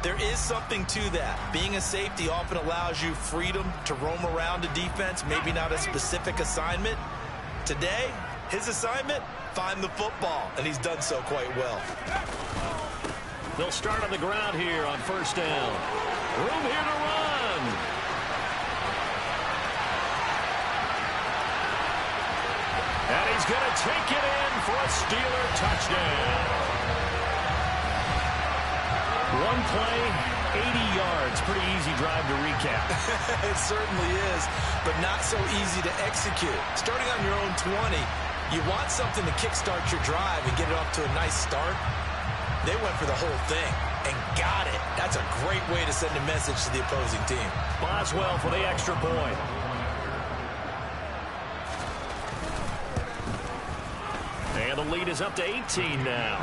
there is something to that. Being a safety often allows you freedom to roam around a defense, maybe not a specific assignment. Today, his assignment, find the football, and he's done so quite well. They'll start on the ground here on 1st down. Room here to run. And he's going to take it in for a Steeler touchdown. One play, 80 yards. Pretty easy drive to recap. It certainly is, but not so easy to execute. Starting on your own 20, you want something to kickstart your drive and get it off to a nice start. They went for the whole thing and got it. That's a great way to send a message to the opposing team. Boswell for the extra point. And the lead is up to 18 now.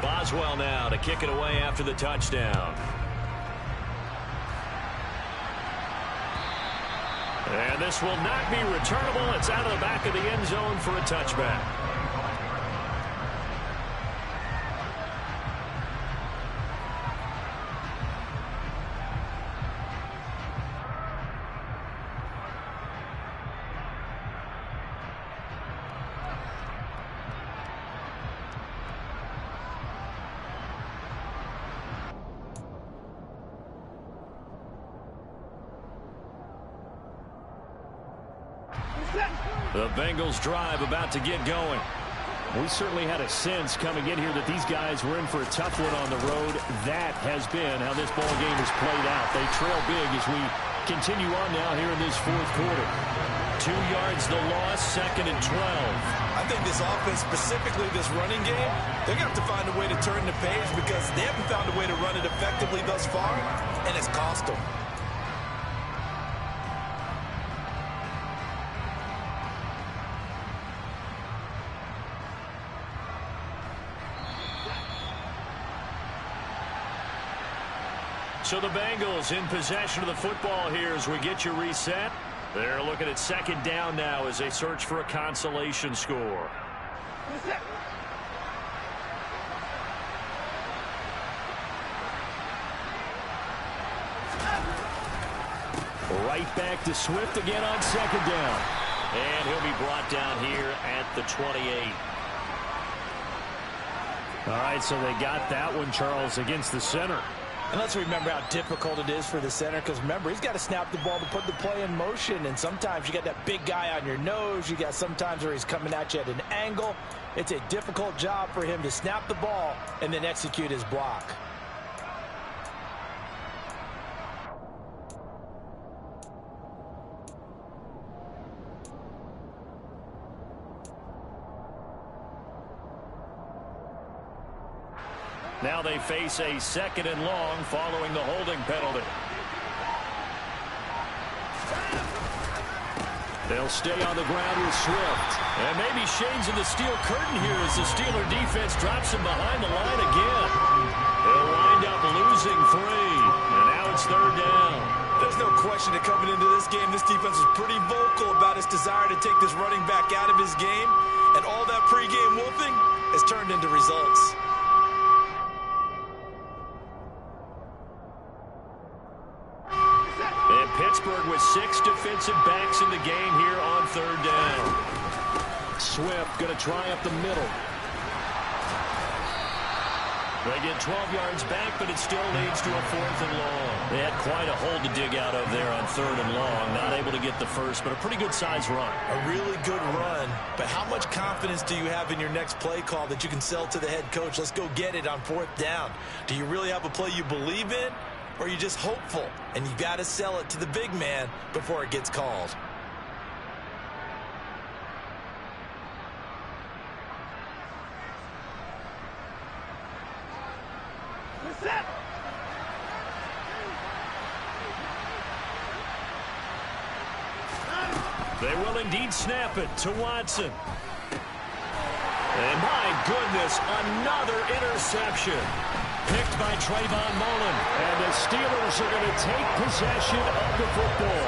Boswell now to kick it away after the touchdown. And this will not be returnable. It's out of the back of the end zone for a touchback. The Bengals drive about to get going. We certainly had a sense coming in here that these guys were in for a tough one on the road. That has been how this ball game has played out. They trail big as we continue on now here in this fourth quarter. 2 yards the loss, 2nd and 12. I think this offense, specifically this running game, they're going to have to find a way to turn the page because they haven't found a way to run it effectively thus far, and it's cost them. So the Bengals in possession of the football here as we get you reset. They're looking at 2nd down now as they search for a consolation score. Right back to Swift again on 2nd down. And he'll be brought down here at the 28. All right, so they got that one, Charles, against the center. And let's remember how difficult it is for the center, because remember, he's got to snap the ball to put the play in motion, and sometimes you got that big guy on your nose. You got sometimes where he's coming at you at an angle. It's a difficult job for him to snap the ball and then execute his block. Now they face a 2nd and long following the holding penalty. They'll stay on the ground with Swift. And maybe shades of the steel curtain here as the Steeler defense drops him behind the line again. They'll wind up losing 3. And now it's 3rd down. There's no question that coming into this game, this defense was pretty vocal about its desire to take this running back out of his game. And all that pregame wolfing has turned into results. Pittsburgh with 6 defensive backs in the game here on 3rd down. Swift going to try up the middle. They get 12 yards back, but it still leads to a 4th and long. They had quite a hole to dig out of there on 3rd and long. Not able to get the first, but a pretty good-sized run. A really good run, but how much confidence do you have in your next play call that you can sell to the head coach? Let's go get it on 4th down. Do you really have a play you believe in? Or are you just hopeful, and you got to sell it to the big man before it gets called? They will indeed snap it to Watson. And my goodness, another interception. Picked by Trayvon Mullen. And the Steelers are going to take possession of the football.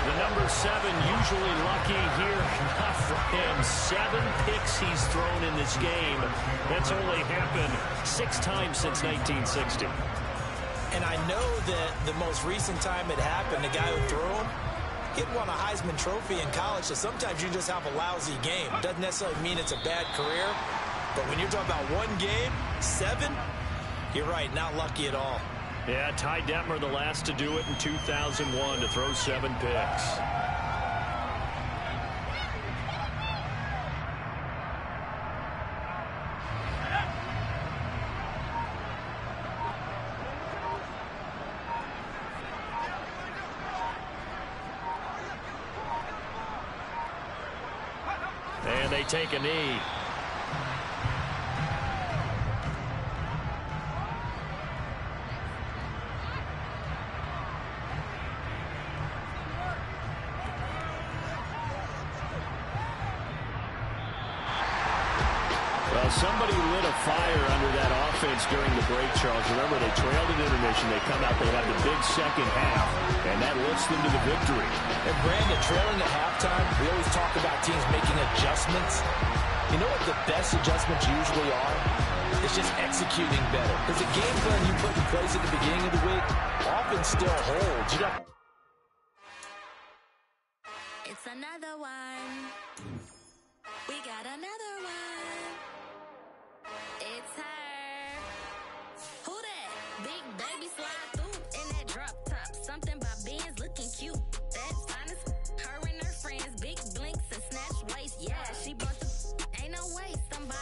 The number 7 usually lucky here. Not for him. 7 picks he's thrown in this game. That's only happened 6 times since 1960. And I know that the most recent time it happened, the guy who threw him, he had won a Heisman Trophy in college, so sometimes you just have a lousy game. Doesn't necessarily mean it's a bad career, but when you're talking about one game, 7, you're right, not lucky at all. Yeah, Ty Detmer, the last to do it in 2001, to throw 7 picks. And they take a knee. Somebody lit a fire under that offense during the break, Charles. Remember, they trailed at intermission. They come out, they have the big second half, and that lifts them to the victory. And Brandon, trailing at halftime, we always talk about teams making adjustments. You know what the best adjustments usually are? It's just executing better. Because the game plan you put in place at the beginning of the week often still holds. You got It's another one. We got another one. It's her. Who that? Big baby slide through in that drop top. Something by Benz looking cute. That's honest. Her and her friends, big blinks and snatch waist. Yeah, she bought the. Ain't no way somebody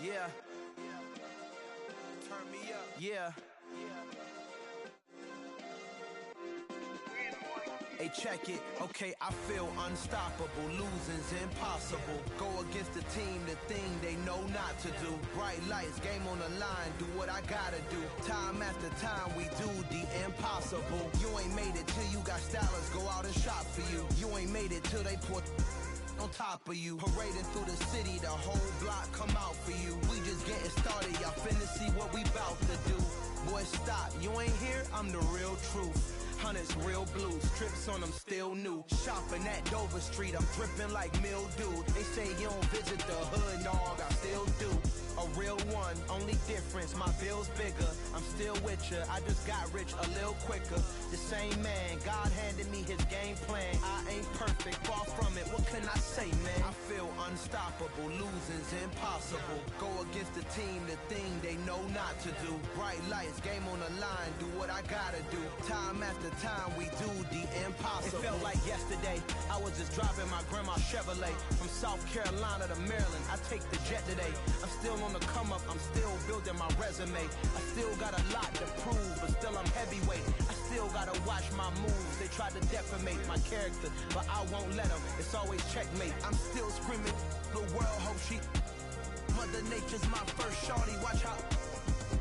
Yeah. Turn me up. Yeah. Hey, check it. Okay, I feel unstoppable. Losing's impossible. Go against the team, the thing they know not to do. Bright lights, game on the line. Do what I gotta do. Time after time, we do the impossible. You ain't made it till you got stylers go out and shop for you. You ain't made it till they pour on top of you. Parading through the city, the whole block come out for you. We just getting started, y'all finna see what we bout to do. Boy, stop, you ain't here, I'm the real truth. Hunters, real blues, strips on them still new. Shopping at Dover Street, I'm dripping like mildew. They say you don't visit the hood, dog, I still do. A real one, only difference, my bill's bigger. I'm still with ya, I just got rich a little quicker. The same man, God handed me his game plan. I ain't perfect, far from it, what can I say, man? I feel unstoppable, losing's impossible. Go against the team, the thing they know not to do. Bright lights, game on the line, do what I gotta do. Time after time, we do the impossible. It felt like yesterday, I was just driving my grandma's Chevrolet. From South Carolina to Maryland, I take the jet today. I'm still on the come up, I'm still building my resume. I still got a lot to prove, but still I'm heavyweight. I still gotta watch my moves. They try to defamate my character, but I won't let them. It's always checkmate. I'm still screaming, the world hope she. Mother Nature's my first shorty, watch how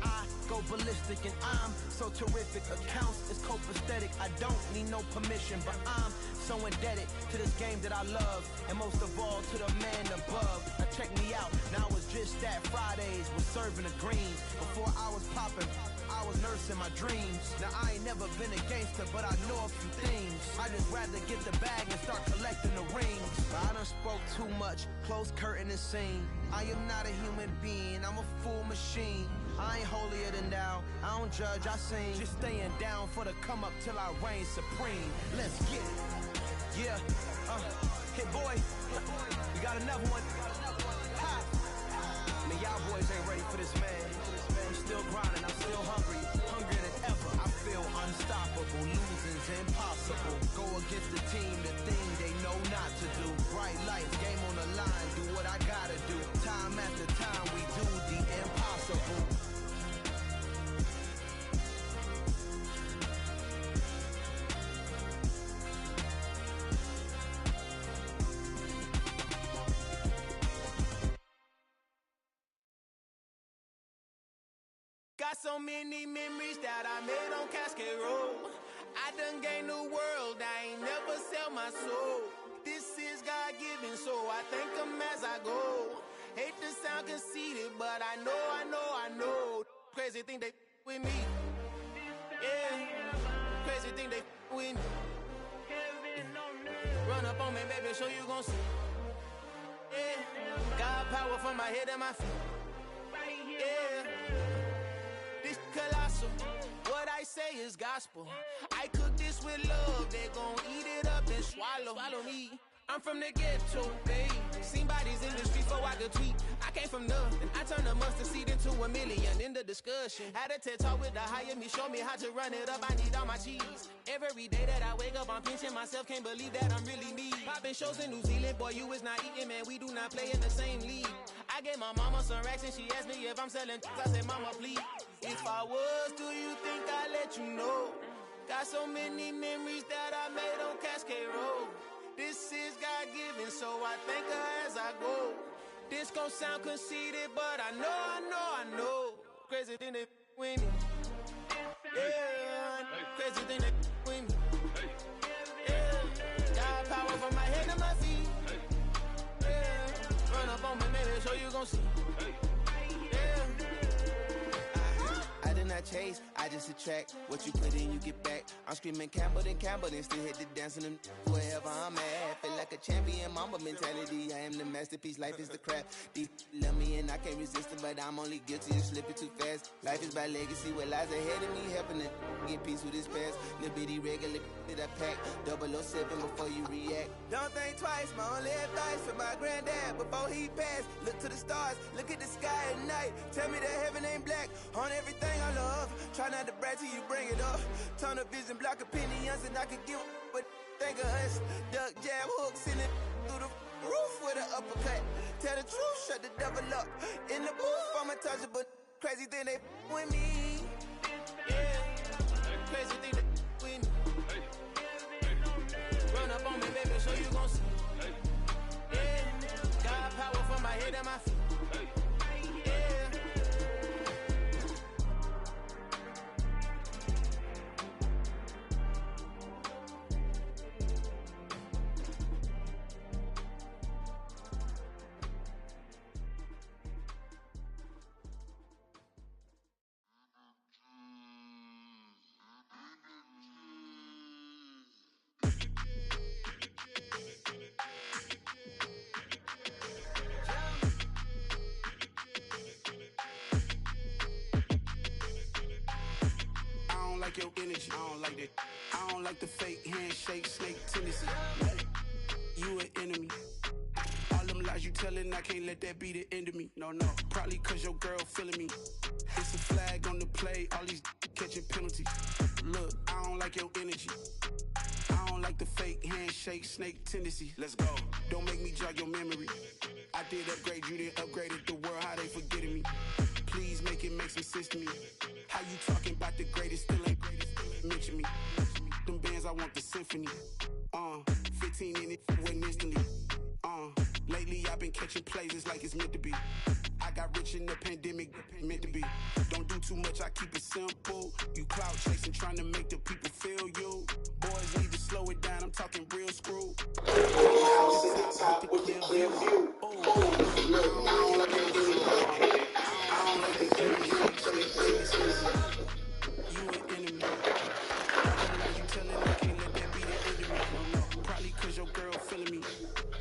I go ballistic and I'm so terrific. Accounts is copacetic, I don't need no permission, but I'm so indebted to this game that I love, and most of all to the man above. Now check me out, now it's just that Fridays was serving the greens. Before I was popping, I was nursing my dreams. Now I ain't never been a gangster, but I know a few things. I just rather get the bag and start collecting the rings. I done spoke too much, close curtain and scene. I am not a human being, I'm a full machine. I ain't holier than thou, I don't judge, I sing. Just staying down for the come up till I reign supreme. Let's get it. Yeah, hit boy, we got another one. Ha! Man, y'all boys ain't ready for this, man. I'm still grinding, I'm still hungry, hungrier than ever. I feel unstoppable, losing's impossible. Go against the team, the thing they know not to do. Bright lights, game on the line, do what I gotta do. Time after time, we do the impossible. Got so many memories that I made on Cascade Road. I done gained the world, I ain't never sell my soul. This is God-given, so I thank him as I go. Hate to sound conceited, but I know. Crazy thing they with me. Yeah, crazy thing they with me. Run up on me, baby, show you gon' see. Yeah, got power from my head and my feet. Yeah. Colossal. What I say is gospel. I cook this with love, they gon' eat it up and swallow me. I'm from the ghetto, babe. Seen bodies in the streets before I could tweet. I came from nothing. I turned a mustard seed into a million in the discussion. Had a TED talk with the higher me, show me how to run it up. I need all my cheese. Every day that I wake up, I'm pinching myself. Can't believe that I'm really me. Popping shows in New Zealand, boy, you is not eating, man. We do not play in the same league. I gave my mama some racks and she asked me if I'm selling. I said, mama, please. If I was, do you think I'd let you know? Got so many memories that I made on Cascade Road. This is God-given, so I thank her as I go. This gon' sound conceited, but I know. Crazy thing they with me. Yeah, crazy thing they with me. Yeah, got power from my head to my feet. Yeah, run up on me, maybe so you gon' see. I did not chase, I just attract. What you put in, you get back. I'm screaming Campbell, then still hit the dance on them wherever I'm at. Feel like a champion, mamba mentality. I am the masterpiece, life is the crap. Deep love me and I can't resist it, but I'm only guilty of slipping too fast. Life is by legacy, what lies ahead of me, helping to get peace with this past. Little bitty regular that I pack, 007 before you react. Don't think twice, my only advice for my granddad before he passed. Look to the stars, look at the sky at night. Tell me that heaven ain't black on everything I love. Try not to brag till you bring it up. Tunnel vision, block opinions, and I could give but think of us. Duck, jab, hooks in it through the roof with an uppercut. Tell the truth, shut the devil up. In the booth, I'm untouchable. Crazy thing they with me. Yeah, crazy thing they with me. Run up on me, baby, so you gon' see. Yeah, got power from my head and my feet. Your energy, I don't like that. I don't like the fake handshake, snake tendency. You an enemy. All them lies you telling, I can't let that be the end of me. No, probably cause your girl feeling me. It's a flag on the play, all these catching penalties. Look, I don't like your energy. I don't like the fake handshake, snake tendency. Let's go. Don't make me jog your memory. I did upgrade, you didn't upgrade it. The world, how they forgetting me. Please make it make some sense to me. How you talking about the greatest, still ain't greatest, mention me. Them bands, I want the symphony. 15 in it, went instantly. Lately I've been catching plays, it's like it's meant to be. I got rich in the pandemic, meant to be. Don't do too much, I keep it simple. You clout chasing, trying to make the people feel you. Boys need to slow it down, I'm talking real screw. With the clear view. I don't like it. You an enemy. You telling I can't let that be the end of me. No. Probably cause your girl feeling me.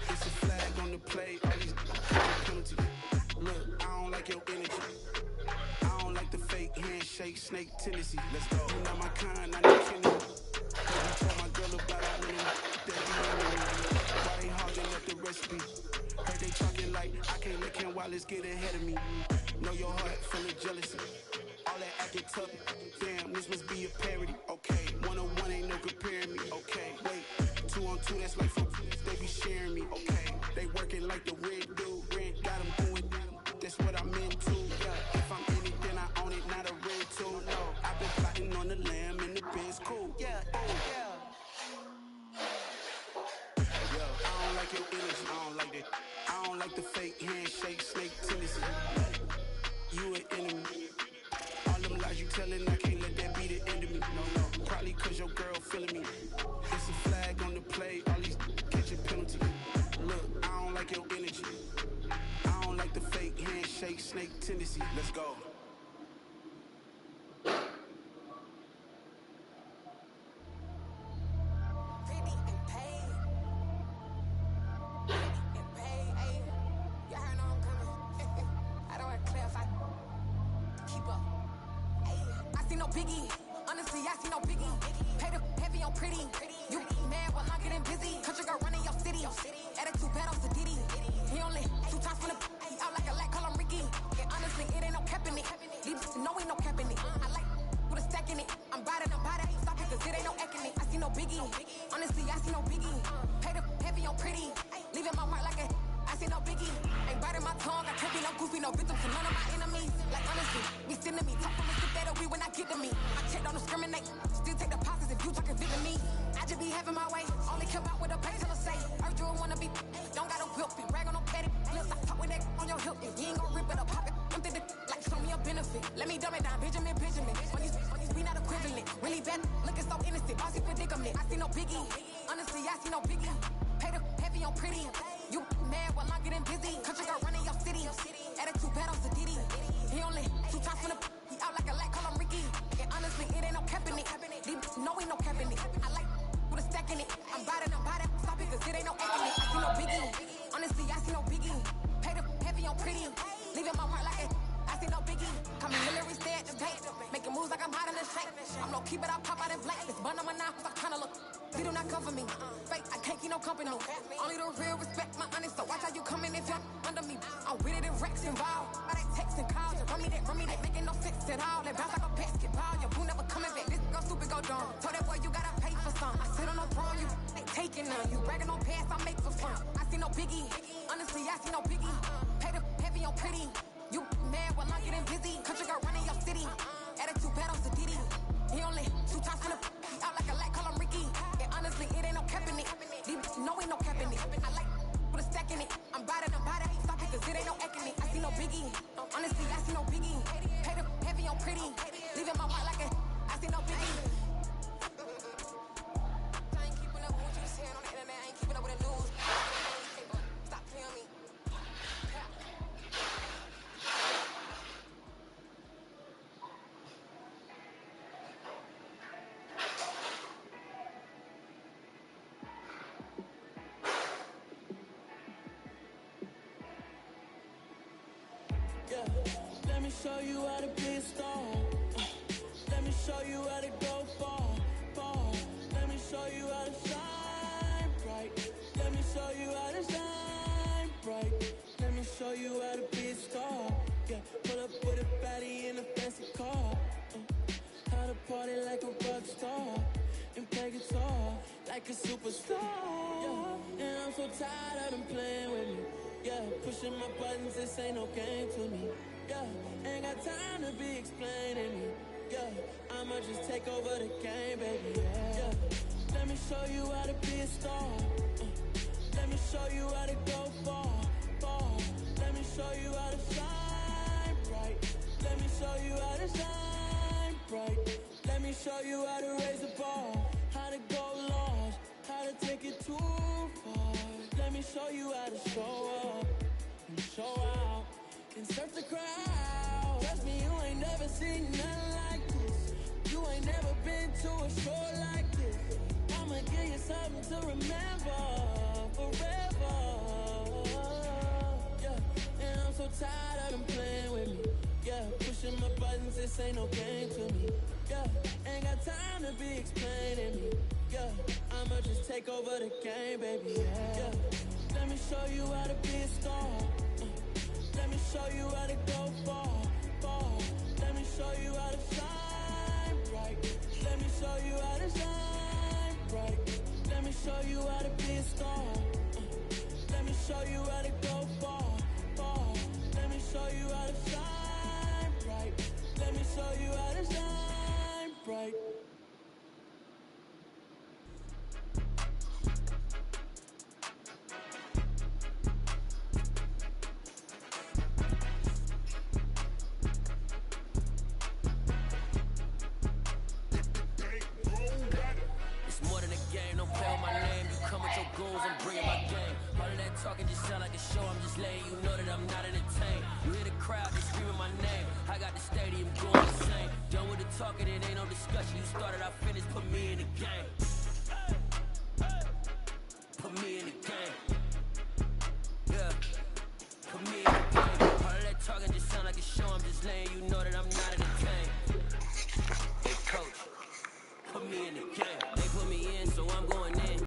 It's a flag on the play, all these penalties. Look, I don't like your energy. I don't like the fake handshake, snake tendency. Let's go. You're not my kind, I know kidding. Cause you told my girl about our winning. Why they hogging up the recipe? Heard they talking like I can't let Ken Wallace get ahead of me. Know your heart full of jealousy. All that acting tough. Damn, this must be a parody. Okay, 1-on-1 ain't no comparing me. Okay, wait, 2-on-2, that's like football. They be sharing me. Okay, they working like the red dude. Red got them doing. That's what I'm into. Yeah, if I'm in it, then I own it, not a red tool. No, I've been plotting on the lamb and the Benz cool. Yeah, yeah. I don't like your energy. I don't like that. I don't like the fake handshake, snake tendency. You an enemy. All them lies you telling, I can't let that be the end of me. No, probably cause your girl feeling me. It's a flag on the play, all these catching penalties. Look, I don't like your energy. I don't like the fake handshake, snake tendency. Let's go. see no biggie. Honestly, I see no biggie. Pay the heavy on pretty. You mad while I'm getting busy. Country girl running your city. Attitude bad on Sadidi. He only 2 times in the out like a light, call him Ricky. And honestly, it ain't no cap in it. No, ain't no cap in it. I like put a stack in it. I'm bad it. Stop it, cause it ain't no acting it. I see no biggie. Honestly, I see no biggie. Pay the heavy on pretty. Leaving my mark like a, I see no biggie. I ain't keeping up with what you saying on the internet. I ain't keeping up with the news. Stop playing me. Let me show you how to be a star. Let me show you how to go far. Let me show you how to shine bright. Let me show you how to shine bright. Let me show you how to be a star. Yeah, pull up with a baddie in a fancy car. How to party like a rock star and play guitar like a superstar. Yeah, and I'm so tired of them playing with me. Yeah, pushing my buttons, this ain't no game to me. Yeah, ain't got time to be explaining me. Yeah, I'ma just take over the game, baby. Yeah, let me show you how to be a star. Let me show you how to go far. Let me show you how to shine bright. Let me show you how to shine bright. Let me show you how to raise the bar, how to go large, how to take it too far. Let me show you how to show up and show out and surf the crowd. Trust me, you ain't never seen nothing like this. You ain't never been to a show like this. I'ma give you something to remember forever. Yeah, and I'm so tired of them playing with me. Yeah, pushing my buttons, this ain't no game to me. Yeah, ain't got time to be explaining me. Yeah, I'ma just take over the game, baby. Yeah, let me show you how to be a star. Let me show you how to go far. Let me show you how to shine bright. Let me show you how to shine bright. Let me show you how to be a star. Let me show you how to go far. Let me show you how to shine bright. Let me show you how to shine bright. I'm bringing my game. All of that talking just sound like a show. I'm just letting you know that I'm not entertained. You hear the crowd, they screaming my name. I got the stadium going insane. Done with the talking, it ain't no discussion. You started, I finished, put me in the game. Put me in the game.